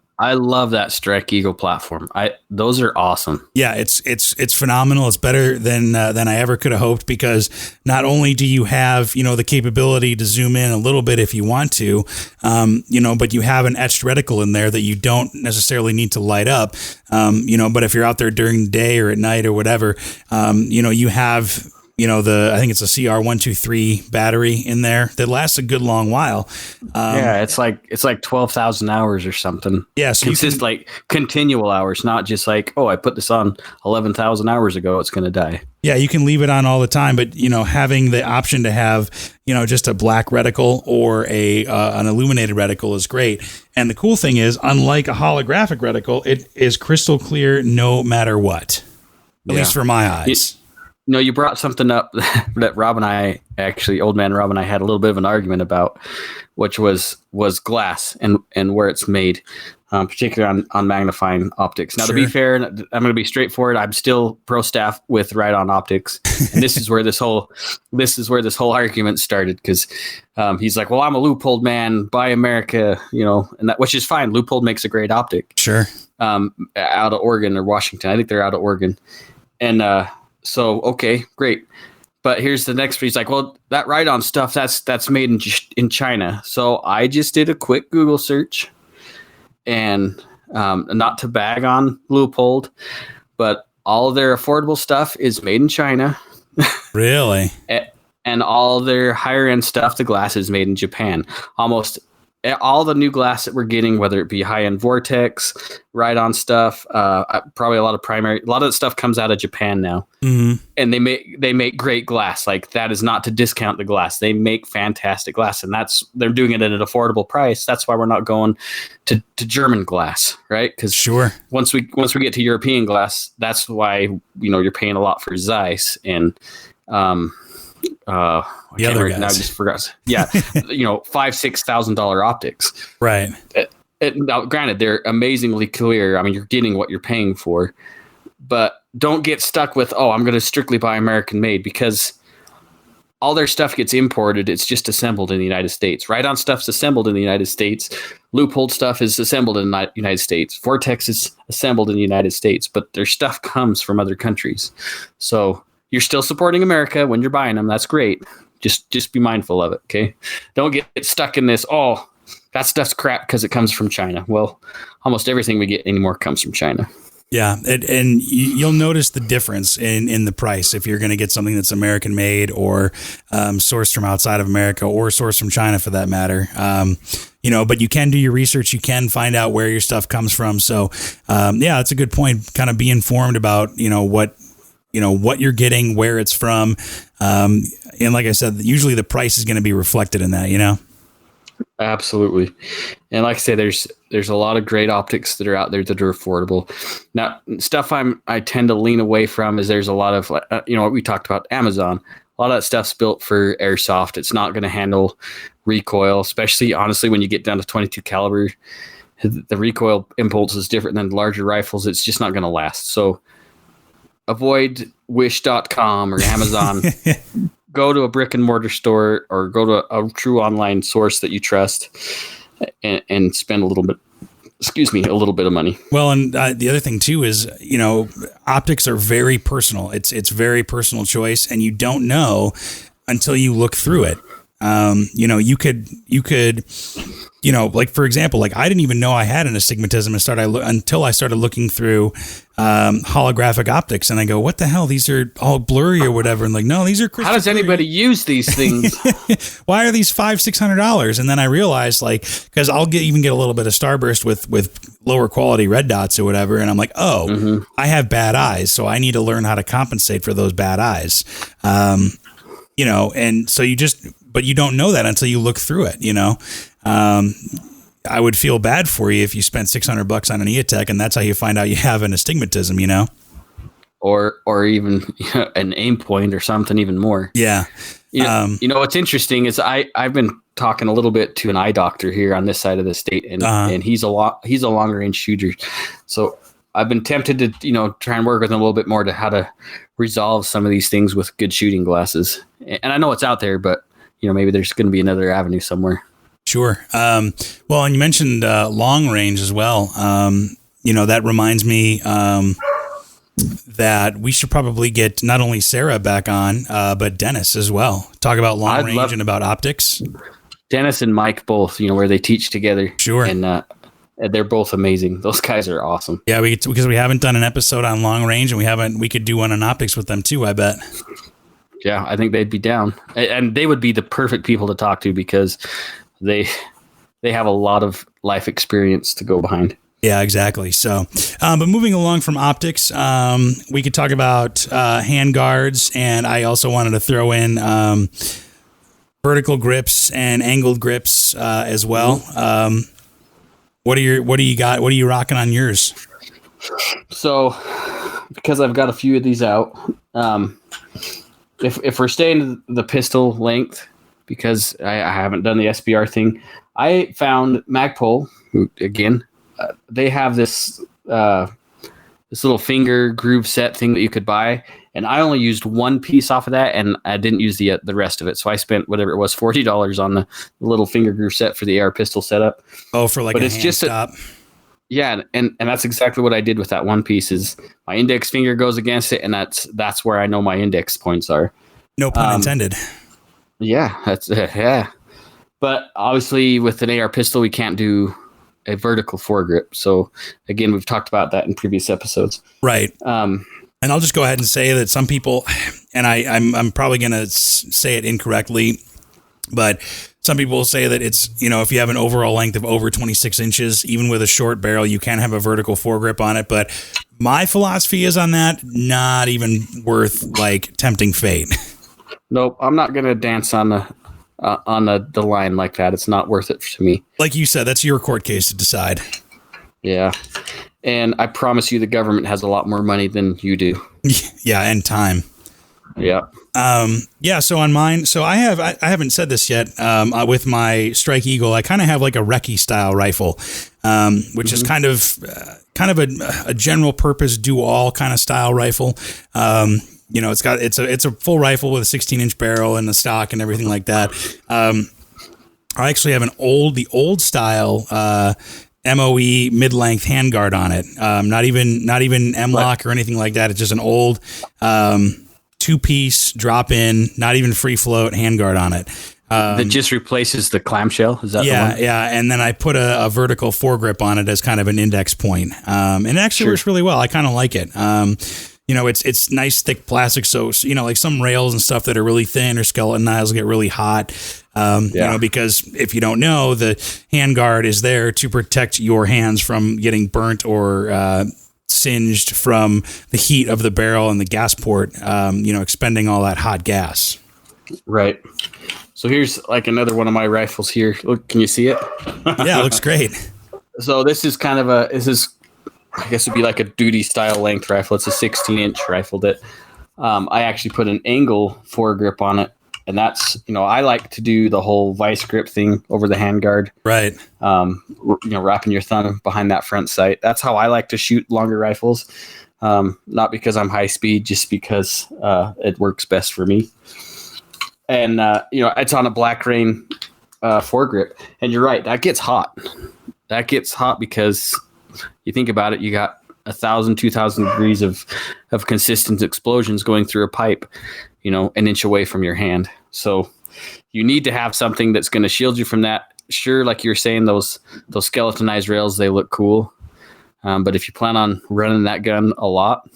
that Strike Eagle platform. Those are awesome. Yeah, it's phenomenal. It's better than I ever could have hoped, because not only do you have the capability to zoom in a little bit if you want to, but you have an etched reticle in there that you don't necessarily need to light up, But if you're out there during the day or at night or whatever, you have. I think it's a CR123 battery in there that lasts a good long while. It's like 12,000 hours or something. Yeah, so like continual hours, not just like, I put this on 11,000 hours ago, it's going to die. Yeah, you can leave it on all the time, but having the option to have just a black reticle or an illuminated reticle is great. And the cool thing is, unlike a holographic reticle, it is crystal clear no matter what. At least for my eyes. You brought something up that Rob and I, actually, old man Rob and I, had a little bit of an argument about, which was glass and where it's made, particularly on magnifying optics. Now, To be fair, I'm going to be straightforward. I'm still pro staff with ride-on optics, and this is where this whole argument started, because he's like, "Well, I'm a Leupold man, buy America," and that, which is fine. Leupold makes a great optic. Sure. Out of Oregon or Washington, I think they're out of Oregon, and. So, okay, great. But here's the next. He's like, well, that ride-on stuff, that's made in China. So I just did a quick Google search, and not to bag on Leupold, but all their affordable stuff is made in China. Really? And all their higher-end stuff, the glass, is made in Japan. Almost all the new glass that we're getting, whether it be high-end Vortex, ride-on stuff, probably a lot of that stuff comes out of Japan now. Mm-hmm. And they make great glass. Like, that is not to discount the glass. They make fantastic glass, and they're doing it at an affordable price. That's why we're not going to German glass, right? Because once we get to European glass, that's why you're paying a lot for Zeiss and the other guys. Now I just forgot. Yeah, $5,000-$6,000 optics. Right. Now, granted, they're amazingly clear. I mean, you're getting what you're paying for, but don't get stuck with, I'm going to strictly buy American made, because all their stuff gets imported. It's just assembled in the United States. Ride-on stuff's assembled in the United States. Leupold stuff is assembled in the United States. Vortex is assembled in the United States, but their stuff comes from other countries. So you're still supporting America when you're buying them. That's great. Just be mindful of it, okay? Don't get stuck in this, that stuff's crap because it comes from China. Well, almost everything we get anymore comes from China. Yeah, and you'll notice the difference in the price if you're going to get something that's American made or sourced from outside of America, or sourced from China for that matter. But you can do your research. You can find out where your stuff comes from. So, that's a good point. Kind of be informed about what you're getting, where it's from. And like I said, usually the price is going to be reflected in that, Absolutely. And like I say, there's a lot of great optics that are out there that are affordable. Now, stuff I tend to lean away from is there's a lot of, we talked about Amazon. A lot of that stuff's built for airsoft. It's not going to handle recoil, especially, honestly, when you get down to 22 caliber. The recoil impulse is different than larger rifles. It's just not going to last. So avoid wish.com or Amazon. Go to a brick and mortar store, or go to a true online source that you trust. and spend a little bit of money. Well, and the other thing too is, optics are very personal. It's very personal choice, and you don't know until you look through it. You could, like, for example, like I didn't even know I had an astigmatism until I started looking through holographic optics, and I go, what the hell? These are all blurry or whatever. And like, no, these are crystal. How does anybody use these things? Why are these $500-$600? And then I realized, like, because I'll even get a little bit of starburst with lower quality red dots or whatever, and I'm like, I have bad eyes, so I need to learn how to compensate for those bad eyes. And so but you don't know that until you look through it, I would feel bad for you if you spent $600 on an EOTech and that's how you find out you have an astigmatism, or even an aim point or something even more. Yeah. What's interesting is I've been talking a little bit to an eye doctor here on this side of the state, and he's a long range shooter. So I've been tempted to, try and work with him a little bit more to how to resolve some of these things with good shooting glasses. And I know it's out there, but maybe there's going to be another avenue somewhere. Sure. Well, and you mentioned long range as well. That reminds me that we should probably get not only Sarah back on, but Dennis as well. Talk about long range and about optics. Dennis and Mike both, where they teach together. Sure. And they're both amazing. Those guys are awesome. Yeah, because we haven't done an episode on long range, and we could do one on optics with them too, I bet. Yeah, I think they'd be down. And they would be the perfect people to talk to because they have a lot of life experience to go behind. Yeah, exactly. So, but moving along from optics, we could talk about hand guards, and I also wanted to throw in vertical grips and angled grips as well. What do you got? What are you rocking on yours? So, because I've got a few of these out, if we're staying the pistol length, because I haven't done the SBR thing, I found Magpul, again, they have this little finger groove set thing that you could buy, and I only used one piece off of that, and I didn't use the rest of it. So I spent whatever it was, $40 on the little finger groove set for the AR pistol setup. Oh, for like, but it's just stop. Yeah, and that's exactly what I did with that one piece. Is my index finger goes against it, and that's where I know my index points are. No pun intended. Yeah, that's yeah. But obviously, with an AR pistol, we can't do a vertical foregrip. So again, we've talked about that in previous episodes. Right. And I'll just go ahead and say that some people, and I'm probably going to say it incorrectly, but some people will say that it's, if you have an overall length of over 26 inches, even with a short barrel, you can have a vertical foregrip on it. But my philosophy is on that, not even worth like tempting fate. Nope. I'm not going to dance on the line like that. It's not worth it to me. Like you said, that's your court case to decide. Yeah. And I promise you the government has a lot more money than you do. Yeah, and time. Yeah. So on mine, I haven't said this yet. With my Strike Eagle, I kind of have like a recce style rifle, which is kind of a general purpose do all kind of style rifle. It's a full rifle with a 16-inch barrel and a stock and everything like that. I actually have the old style MOE mid-length handguard on it. Not even M-lock or anything like that. It's just an old 2-piece drop-in, not even free float handguard on it. That just replaces the clamshell. Is that the one? Yeah. And then I put a vertical foregrip on it as kind of an index point. And it actually works really well. I kind of like it. It's nice thick plastic. So, like some rails and stuff that are really thin or skeleton knives get really hot. Because if you don't know, the handguard is there to protect your hands from getting burnt or singed from the heat of the barrel and the gas port, expending all that hot gas. Right. So here's like another one of my rifles here. Look, can you see it? Yeah, it looks great. So this is kind of I guess it'd be like a duty style length rifle. It's a 16-inch rifle that I actually put an angle foregrip on it. And that's, I like to do the whole vice grip thing over the handguard. Right. Wrapping your thumb behind that front sight. That's how I like to shoot longer rifles. Not because I'm high speed, just because it works best for me. And, it's on a Black Rain foregrip. And you're right, that gets hot. That gets hot because you think about it, you got 1,000, 2,000 degrees of consistent explosions going through a pipe, an inch away from your hand. So you need to have something that's going to shield you from that. Sure, like you're saying, those skeletonized rails, they look cool. But if you plan on running that gun a lot,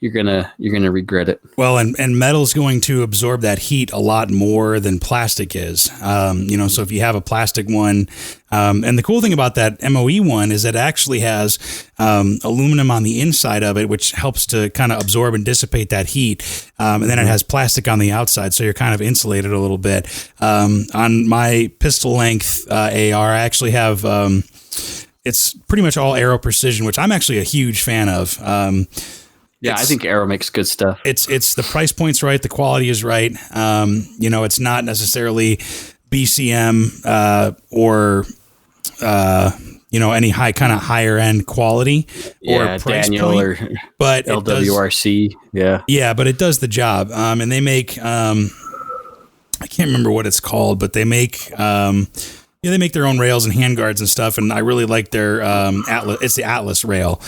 you're gonna regret it. Well, and metal's going to absorb that heat a lot more than plastic is. So if you have a plastic one, and the cool thing about that MOE one is that it actually has aluminum on the inside of it, which helps to kind of absorb and dissipate that heat. And then it has plastic on the outside, so you're kind of insulated a little bit. On my pistol length AR, I actually have. It's pretty much all Aero Precision, which I'm actually a huge fan of. I think Aero makes good stuff. It's the price point's right, the quality is right. It's not necessarily BCM or any higher end quality or price Daniel point, but LWRC. But it does the job. And they make I can't remember what it's called, but they make they make their own rails and handguards and stuff, and I really like their Atlas. It's the Atlas rail.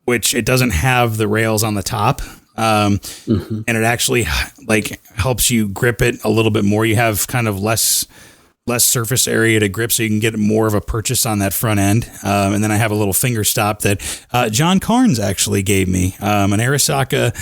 Which it doesn't have the rails on the top. And it actually helps you grip it a little bit more. You have kind of less surface area to grip, so you can get more of a purchase on that front end. And then I have a little finger stop that John Carnes actually gave me, an Arisaka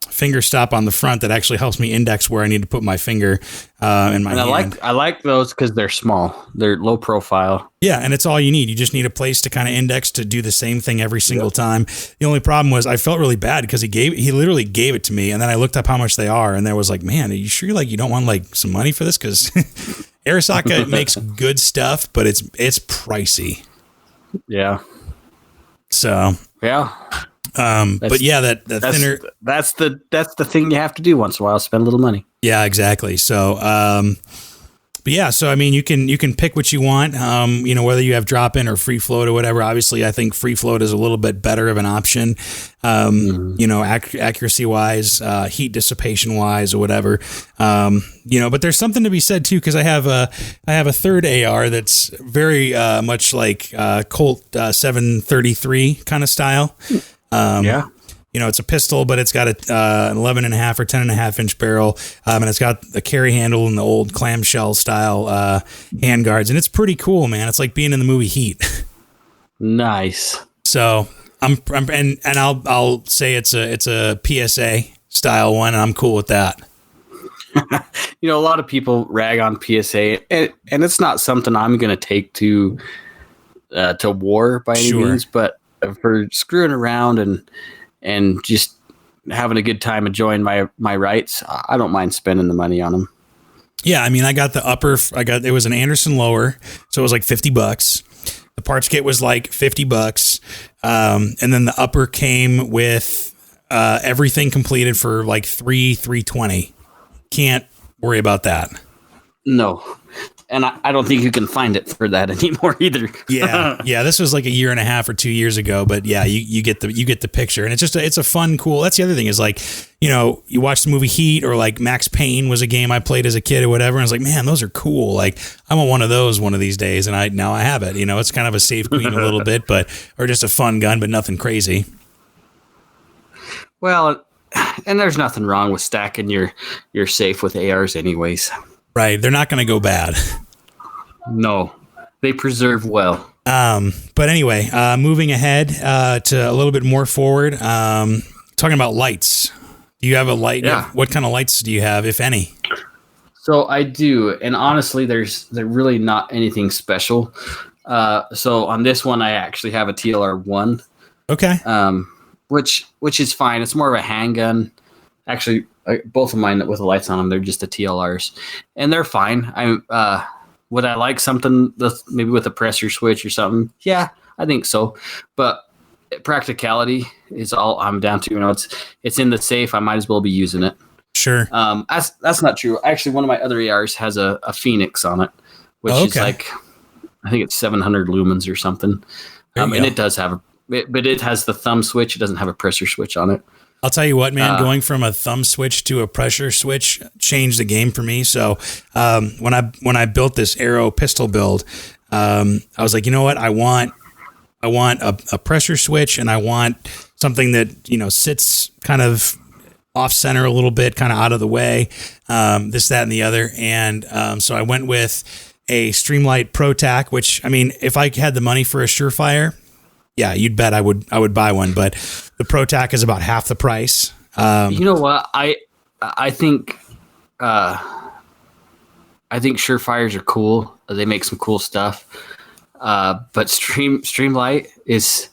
finger stop on the front that actually helps me index where I need to put my finger in my hand. I like those because they're small. They're low profile. Yeah, and it's all you need. You just need a place to kind of index to do the same thing every single time. The only problem was I felt really bad because he literally gave it to me, and then I looked up how much they are, and there was like, man, are you sure you don't want some money for this? Because Arisaka makes good stuff, but it's pricey. Yeah. So yeah. That thinner. That's the thing you have to do once in a while. Spend a little money. Yeah, exactly. So, you can pick what you want. Whether you have drop in or free float or whatever. Obviously, I think free float is a little bit better of an option. Accuracy wise, heat dissipation wise, or whatever. But there's something to be said too, because I have a third AR that's very much like Colt 733 kind of style. It's a pistol, but it's got an 11 and a half or 10 and a half inch barrel. And it's got the carry handle and the old clamshell style handguards. And it's pretty cool, man. It's like being in the movie Heat. Nice. So I'll say it's a PSA style one, and I'm cool with that. A lot of people rag on PSA, and it's not something I'm going to take to war by any means, but for screwing around and just having a good time enjoying my rights, I don't mind spending the money on them. Yeah, I mean, I got the upper. It was an Anderson lower, so it was like $50. The parts kit was like $50, and then the upper came with everything completed for like $320. Can't worry about that. No. And I don't think you can find it for that anymore either. Yeah. This was like a year and a half or 2 years ago, but yeah, you get the picture, and it's a fun, cool. That's the other thing is like, you watch the movie Heat, or like Max Payne was a game I played as a kid or whatever, and I was like, man, those are cool. Like I want one of those one of these days, and now I have it. It's kind of a safe queen a little bit, or just a fun gun, but nothing crazy. Well, and there's nothing wrong with stacking your safe with ARs anyways. Right. They're not going to go bad. No, they preserve well. But anyway, moving ahead to a little bit more forward, talking about lights. Do you have a light? Yeah. What kind of lights do you have, if any? So I do. And honestly, they're really not anything special. So on this one, I actually have a TLR1. Okay. Which is fine. It's more of a handgun. Actually, both of mine with the lights on them, they're just the TLRs, and they're fine. Would I like something maybe with a pressure switch or something? Yeah, I think so. But practicality is all I'm down to. It's in the safe. I might as well be using it. Sure. That's not true. Actually, one of my other ARs has a Phoenix on it, which is like, I think it's 700 lumens or something. And it does have but it has the thumb switch. It doesn't have a pressure switch on it. I'll tell you what, man, going from a thumb switch to a pressure switch changed the game for me. So when I built this arrow pistol build, I was like, you know what? I want a pressure switch, and I want something that, sits kind of off center a little bit, kind of out of the way, this, that, and the other. And so I went with a Streamlight ProTac, which, I mean, if I had the money for a Surefire, yeah, you'd bet I would buy one. But the ProTac is about half the price. You know what? I think Surefires are cool. They make some cool stuff. But Streamlight is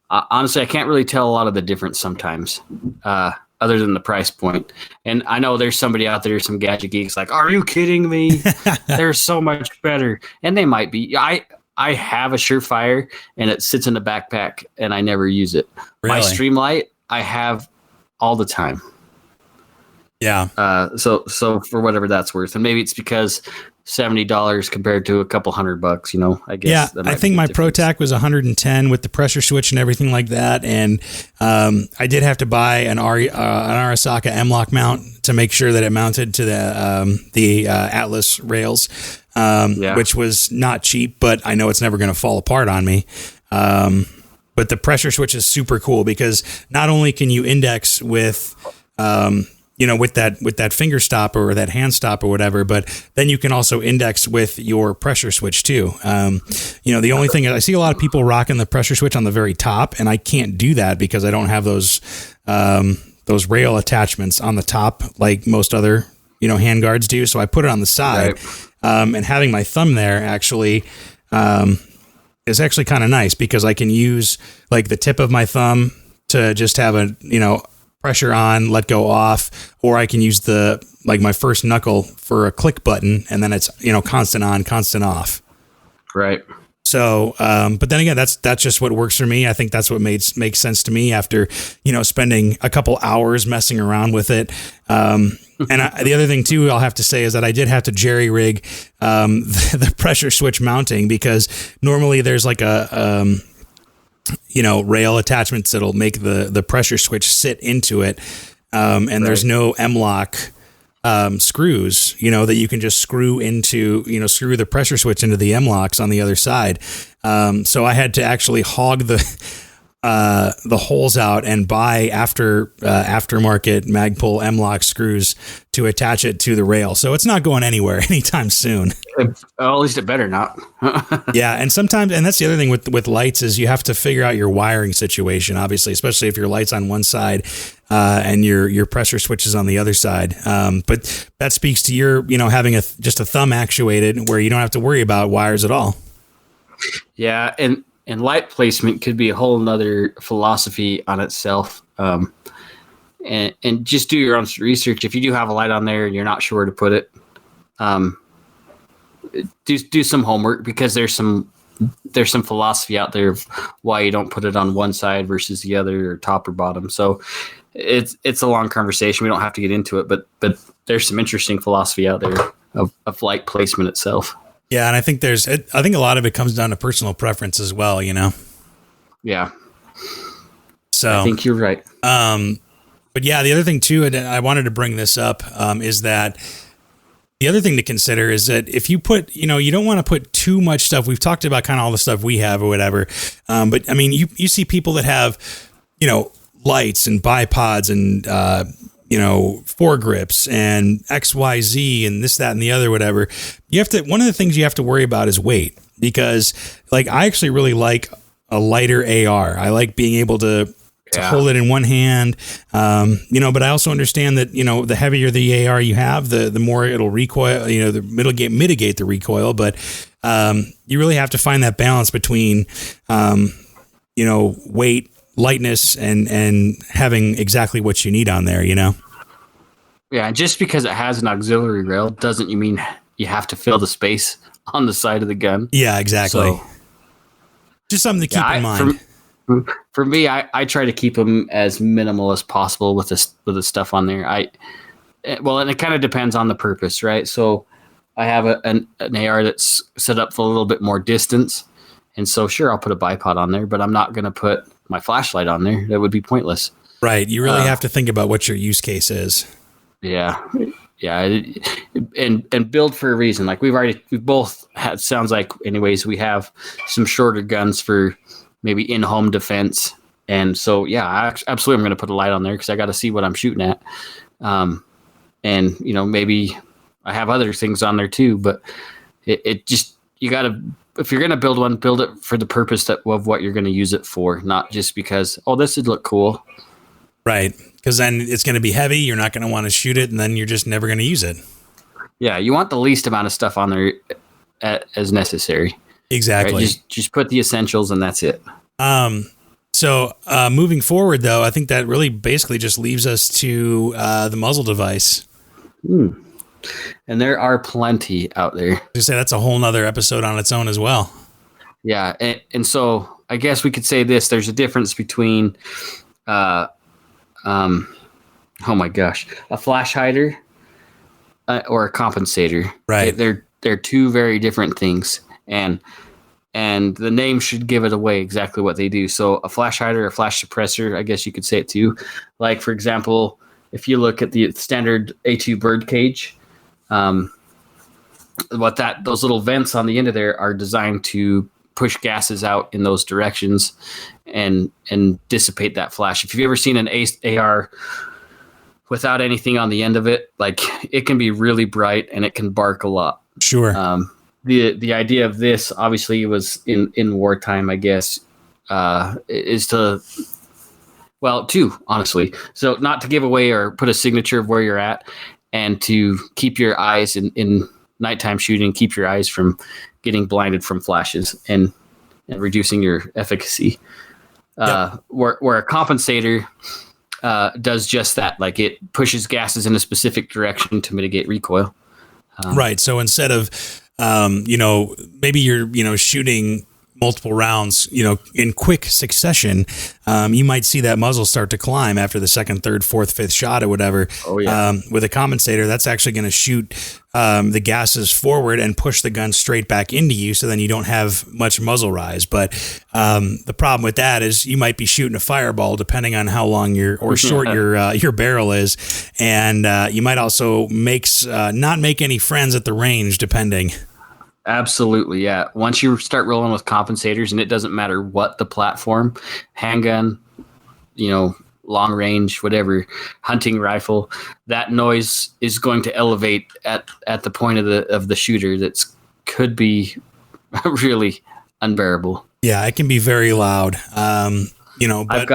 honestly, I can't really tell a lot of the difference sometimes, other than the price point. And I know there's somebody out there, some gadget geeks, like, are you kidding me? They're so much better, and they might be. I have a Surefire, and it sits in the backpack, and I never use it. Really? My Streamlight, I have all the time. Yeah. So for whatever that's worth, and maybe it's because $70 compared to a couple $100, I guess. Yeah, I think my ProTac was 110 with the pressure switch and everything like that, and I did have to buy an Arisaka M-Lock mount to make sure that it mounted to the Atlas rails, which was not cheap, but I know it's never going to fall apart on me. But the pressure switch is super cool because not only can you index with with that finger stop or that hand stop or whatever, but then you can also index with your pressure switch too. The only thing I see a lot of people rocking the pressure switch on the very top, and I can't do that because I don't have those rail attachments on the top like most other hand guards do. So I put it on the side, and having my thumb there actually is actually kind of nice because I can use like the tip of my thumb to just have a pressure on, let go off, or I can use my first knuckle for a click button, and then it's constant on, constant off. Right. So, but then again, that's just what works for me. I think that's what makes sense to me after spending a couple hours messing around with it. And the other thing too, I'll have to say is that I did have to jerry rig the pressure switch mounting because normally there's like a rail attachments that'll make the pressure switch sit into it. And there's no M-Lock screws, that you can just screw into, screw the pressure switch into the M-Locks on the other side. So I had to actually hog the holes out and buy aftermarket Magpul M-Lock screws to attach it to the rail. So it's not going anywhere anytime soon. At least it better not. Yeah. And sometimes, and that's the other thing with lights is you have to figure out your wiring situation, obviously, especially if your light's on one side, and your pressure switch is on the other side. But that speaks to your, having just a thumb actuated where you don't have to worry about wires at all. Yeah. And light placement could be a whole nother philosophy on itself. And just do your own research. If you do have a light on there and you're not sure where to put it, do some homework because there's some philosophy out there of why you don't put it on one side versus the other or top or bottom. So it's a long conversation. We don't have to get into it, but there's some interesting philosophy out there of light placement itself. Yeah, and I think a lot of it comes down to personal preference as well, Yeah. So I think you're right. But yeah, the other thing too, and I wanted to bring this up, is that the other thing to consider is that if you put, you don't want to put too much stuff. We've talked about kind of all the stuff we have or whatever. But I mean, you see people that have, lights and bipods and, foregrips and XYZ and this, that, and the other, whatever. One of the things you have to worry about is weight because like, I actually really like a lighter AR. I like being able to hold it in one hand, but I also understand that, the heavier the AR you have, the more it'll recoil, mitigate the recoil. But, you really have to find that balance between, weight, lightness, and having exactly what you need on there, Yeah. And just because it has an auxiliary rail doesn't mean you have to fill the space on the side of the gun. Yeah, exactly. So, just something to keep in mind. For me, I try to keep them as minimal as possible with the stuff on there. And it kind of depends on the purpose, right? So I have an AR that's set up for a little bit more distance, and so sure, I'll put a bipod on there, but I'm not going to put my flashlight on there. That would be pointless. Right. You really have to think about what your use case is. Yeah. Yeah. And build for a reason. Like we both had, sounds like anyways, we have some shorter guns for maybe in-home defense. And so, yeah, absolutely, I'm going to put a light on there because I got to see what I'm shooting at. And, maybe I have other things on there too, but it just, you got to, if you're going to build one, build it for the purpose of what you're going to use it for, not just because, this would look cool. Right. Because then it's going to be heavy. You're not going to want to shoot it, and then you're just never going to use it. Yeah, you want the least amount of stuff on there as necessary. Exactly. Right? Just put the essentials, and that's it. So moving forward, though, I think that really basically just leaves us to the muzzle device. And there are plenty out there. To say that's a whole nother episode on its own as well. Yeah, and so I guess we could say this: there's a difference between, oh my gosh, a flash hider or a compensator. Right. They're two very different things, and the name should give it away exactly what they do. So a flash hider, a flash suppressor, I guess you could say it too. Like, for example, if you look at the standard A2 bird cage, those little vents on the end of there are designed to push gases out in those directions and dissipate that flash. If you've ever seen an AR without anything on the end of it, like, it can be really bright and it can bark a lot. Sure. The idea of this obviously was in wartime, I guess, is to, two, honestly. So not to give away or put a signature of where you're at, and to keep your eyes in nighttime shooting, keep your eyes from getting blinded from flashes and reducing your efficacy. Yep. Where a compensator does just that. Like, it pushes gases in a specific direction to mitigate recoil. Right. So instead of, maybe you're, shooting multiple rounds, in quick succession, you might see that muzzle start to climb after the second, third, fourth, fifth shot or whatever. Oh, yeah. With a compensator, that's actually going to shoot the gases forward and push the gun straight back into you, so then you don't have much muzzle rise. But the problem with that is you might be shooting a fireball depending on how long short your barrel is, and you might also not make any friends at the range depending. Absolutely, yeah. Once you start rolling with compensators, and it doesn't matter what the platform, handgun, long range, whatever, hunting rifle, that noise is going to elevate at the point of the shooter. That's could be really unbearable. Yeah, it can be very loud. But I've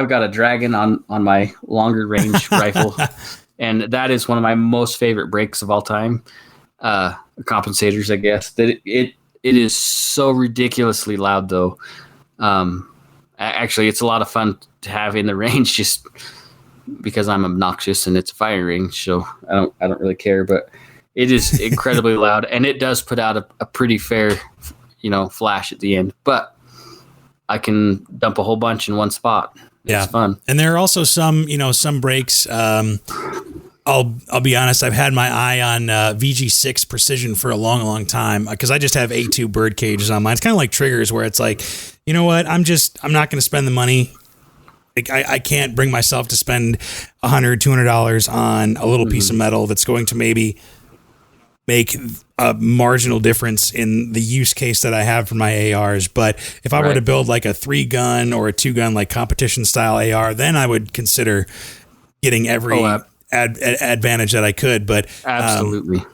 got a Dragon on my longer range rifle, and that is one of my most favorite breaks of all time. Compensators, I guess. That it is so ridiculously loud, though. Actually, it's a lot of fun to have in the range, just because I'm obnoxious and it's a firing range, so I don't really care. But it is incredibly loud, and it does put out a pretty fair, flash at the end. But I can dump a whole bunch in one spot. It's fun. And there are also some breaks. I'll be honest, I've had my eye on VG6 Precision for a long, long time because I just have A2 bird cages on mine. It's kind of like triggers where it's like, you know what, I'm not going to spend the money. Like, I can't bring myself to spend $100, $200 on a little piece of metal that's going to maybe make a marginal difference in the use case that I have for my ARs. But if I were to build like a 3-gun or a 2-gun, like competition style AR, then I would consider getting every advantage that I could. But absolutely,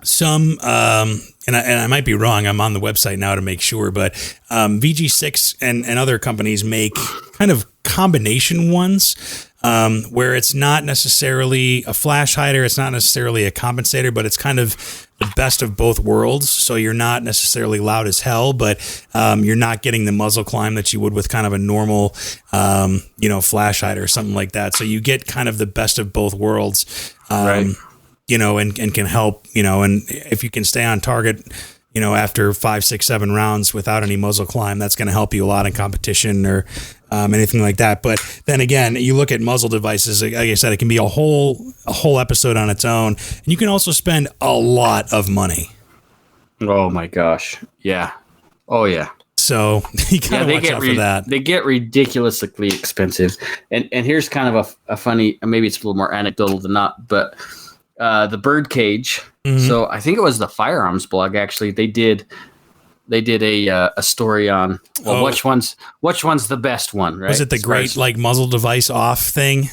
some and I might be wrong. I'm on the website now to make sure, but VG6 and other companies make kind of combination ones where it's not necessarily a flash hider, it's not necessarily a compensator, but it's kind of the best of both worlds. So you're not necessarily loud as hell, but you're not getting the muzzle climb that you would with kind of a normal, flash hider or something like that. So you get kind of the best of both worlds, and can help, and if you can stay on target, after 5, 6, 7 rounds without any muzzle climb, that's going to help you a lot in competition or anything like that. But then again, you look at muzzle devices, like I said, it can be a whole episode on its own. And you can also spend a lot of money. Oh my gosh. Yeah. Oh yeah. So you gotta watch out for that. They get ridiculously expensive. And here's kind of a funny, maybe it's a little more anecdotal than not, but the bird cage. Mm-hmm. So I think it was the Firearms blog. Actually, they did a story on which one's the best one, right? Was it the great like muzzle device off thing?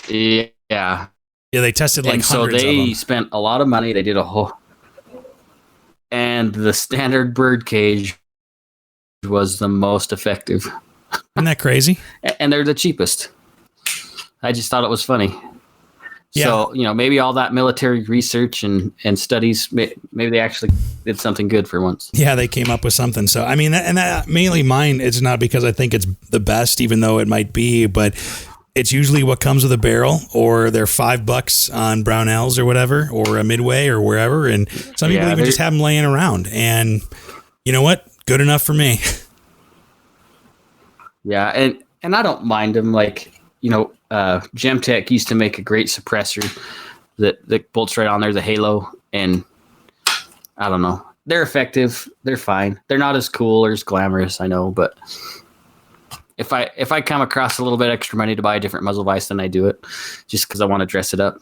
Yeah. Yeah, they tested like hundreds of them. So they spent a lot of money. They did a whole, and the standard bird cage was the most effective. Isn't that crazy? And they're the cheapest. I just thought it was funny. Yeah. So, maybe all that military research and studies, maybe they actually did something good for once. Yeah, they came up with something. So, I mean, that mainly mine, it's not because I think it's the best, even though it might be, but it's usually what comes with a barrel, or they're $5 on Brownells or whatever, or a Midway or wherever. And some people even just have them laying around. And you know what? Good enough for me. Yeah, and I don't mind them. Like, Gemtech used to make a great suppressor that bolts right on there, the Halo, and I don't know. They're effective. They're fine. They're not as cool or as glamorous, I know, but if I come across a little bit extra money to buy a different muzzle device, then I do it just because I want to dress it up,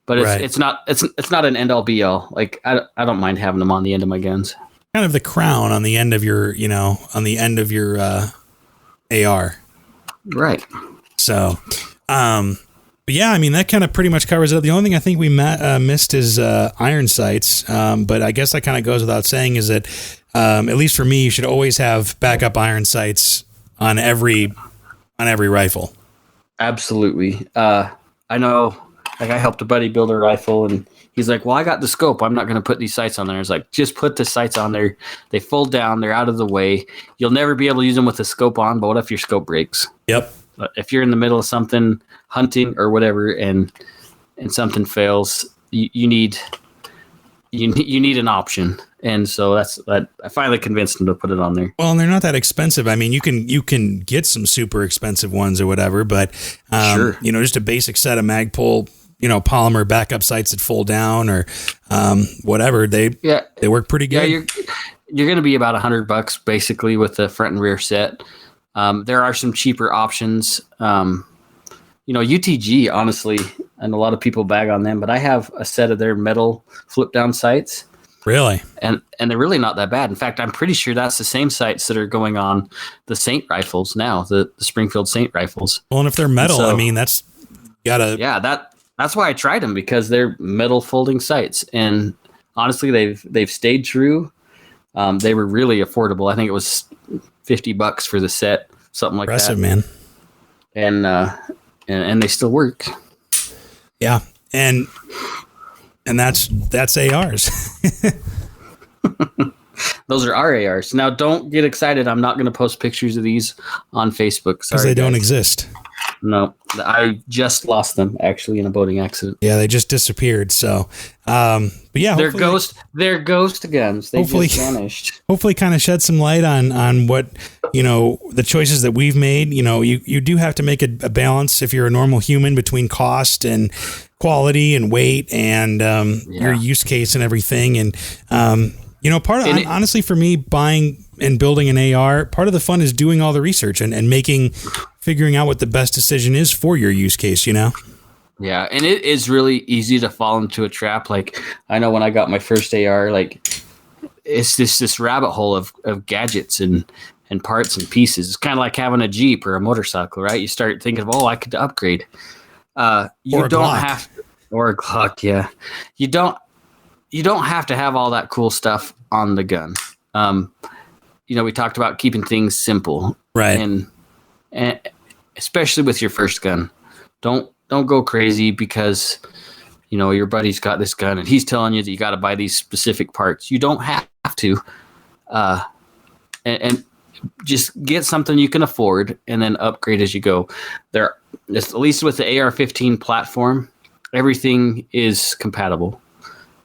But it's not an end all be all. Like I don't mind having them on the end of my guns. Kind of the crown on the end of your AR. Right. So, but yeah, I mean, that kind of pretty much covers it. The only thing I think we missed is iron sights. But I guess that kind of goes without saying is that, at least for me, you should always have backup iron sights on every rifle. Absolutely. I know, like I helped a buddy build a rifle and he's like, well, I got the scope. I'm not going to put these sights on there. I was like, just put the sights on there. They fold down. They're out of the way. You'll never be able to use them with the scope on, but what if your scope breaks? Yep. If you're in the middle of something, hunting or whatever, and something fails, you need an option. And so I finally convinced him to put it on there. Well, and they're not that expensive. I mean, you can get some super expensive ones or whatever, but sure. Just a basic set of Magpul, polymer backup sights that fold down or whatever. They work pretty good. Yeah, you're going to be about $100 basically with the front and rear set. There are some cheaper options. UTG, honestly, and a lot of people bag on them, but I have a set of their metal flip down sights. Really? And they're really not that bad. In fact, I'm pretty sure that's the same sights that are going on the Saint rifles now, the Springfield Saint rifles. Well, and if they're metal, I mean, that's gotta... Yeah, that's why I tried them, because they're metal folding sights. And honestly, they've stayed true. They were really affordable. I think it was $50 for the set, something like that. Impressive, man. And they still work. Yeah. And that's ARs. Those are our ARs. Now, don't get excited. I'm not going to post pictures of these on Facebook. Because they don't exist. No, I just lost them actually in a boating accident. Yeah, they just disappeared. So, but yeah, they're ghost guns. They just vanished. Hopefully, kind of shed some light on what the choices that we've made. You do have to make a balance if you're a normal human between cost and quality and weight and your use case and everything. And honestly, for me, buying and building an AR, part of the fun is doing all the research and figuring out what the best decision is for your use case, Yeah, and it is really easy to fall into a trap. Like, I know when I got my first AR, like, it's this rabbit hole of gadgets and parts and pieces. It's kind of like having a Jeep or a motorcycle, right? You start thinking of, I could upgrade. You don't have... Or a Glock, yeah. You don't have to have all that cool stuff on the gun. We talked about keeping things simple. Right. And especially with your first gun. Don't go crazy because your buddy's got this gun and he's telling you that you got to buy these specific parts. You don't have to. And just get something you can afford and then upgrade as you go. At least with the AR-15 platform, everything is compatible.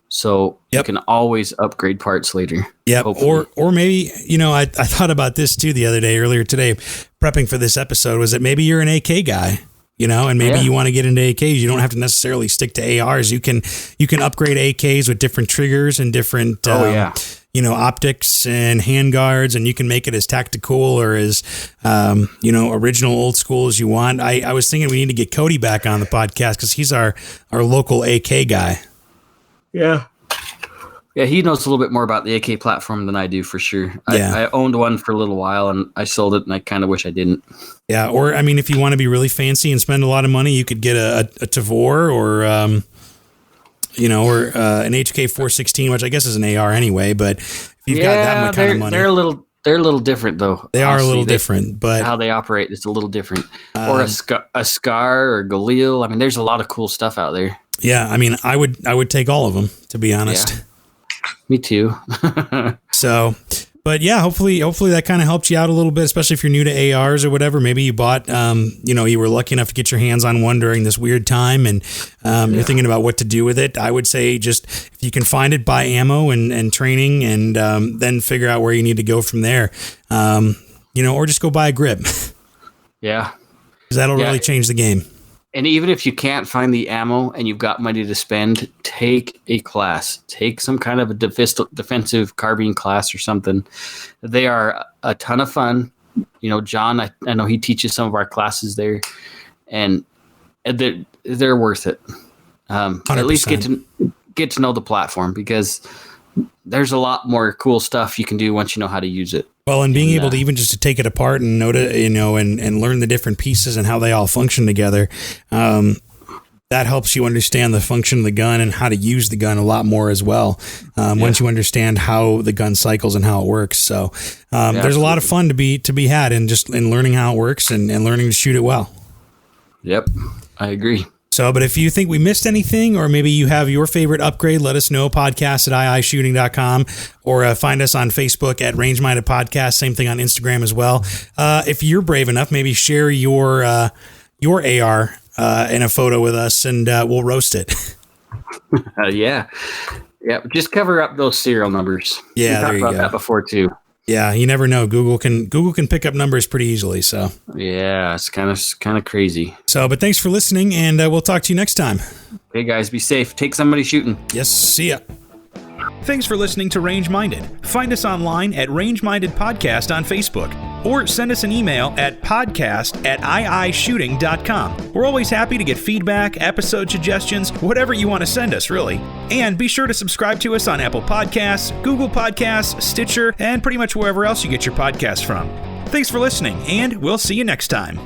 So you can always upgrade parts later. Yeah. Or maybe, I thought about this too earlier today, prepping for this episode, was that maybe you're an AK guy, and maybe you want to get into AKs. You don't have to necessarily stick to ARs. You can upgrade AKs with different triggers and different, optics and handguards, and you can make it as tactical or as, original old school as you want. I was thinking we need to get Cody back on the podcast because he's our local AK guy. Yeah. Yeah, he knows a little bit more about the AK platform than I do, for sure. Yeah. I owned one for a little while, and I sold it, and I kind of wish I didn't. Yeah, or, if you want to be really fancy and spend a lot of money, you could get a Tavor or, an HK416, which I guess is an AR anyway, but if you've got that much kind of money. They're a little different, though. They are a little different, but how they operate is a little different. Or a Scar or Galil. There's a lot of cool stuff out there. Yeah, I would take all of them, to be honest. Yeah. Me too. So, but yeah, hopefully that kind of helped you out a little bit, especially if you're new to ARs or whatever. Maybe you bought, you were lucky enough to get your hands on one during this weird time, and you're thinking about what to do with it. I would say just if you can find it, buy ammo and training, and then figure out where you need to go from there. Or just go buy a grip. Yeah, because that'll really change the game. And even if you can't find the ammo and you've got money to spend, take a class. Take some kind of a defensive carbine class or something. They are a ton of fun. John, I know he teaches some of our classes there, and they're worth it. 100%. At least get to know the platform, because there's a lot more cool stuff you can do once you know how to use it. Well, and being able to even just to take it apart and and learn the different pieces and how they all function together, that helps you understand the function of the gun and how to use the gun a lot more as well. Once you understand how the gun cycles and how it works, so there's a lot of fun to be had in learning how it works and learning to shoot it well. Yep, I agree. So, but if you think we missed anything, or maybe you have your favorite upgrade, let us know. Podcast at iishooting.com, or find us on Facebook at Range Minded Podcast. Same thing on Instagram as well. If you're brave enough, maybe share your AR in a photo with us, and we'll roast it. Yeah. Just cover up those serial numbers. Yeah, there you go. We talked about that before too. Yeah, you never know. Google can pick up numbers pretty easily. So yeah, it's kind of crazy. So, but thanks for listening, and we'll talk to you next time. Okay, guys, be safe. Take somebody shooting. Yes, see ya. Thanks for listening to Range Minded. Find us online at Range Minded Podcast on Facebook, or send us an email at podcast@iishooting.com. We're always happy to get feedback, episode suggestions, whatever you want to send us, really. And be sure to subscribe to us on Apple Podcasts, Google Podcasts, Stitcher, and pretty much wherever else you get your podcasts from. Thanks for listening, and we'll see you next time.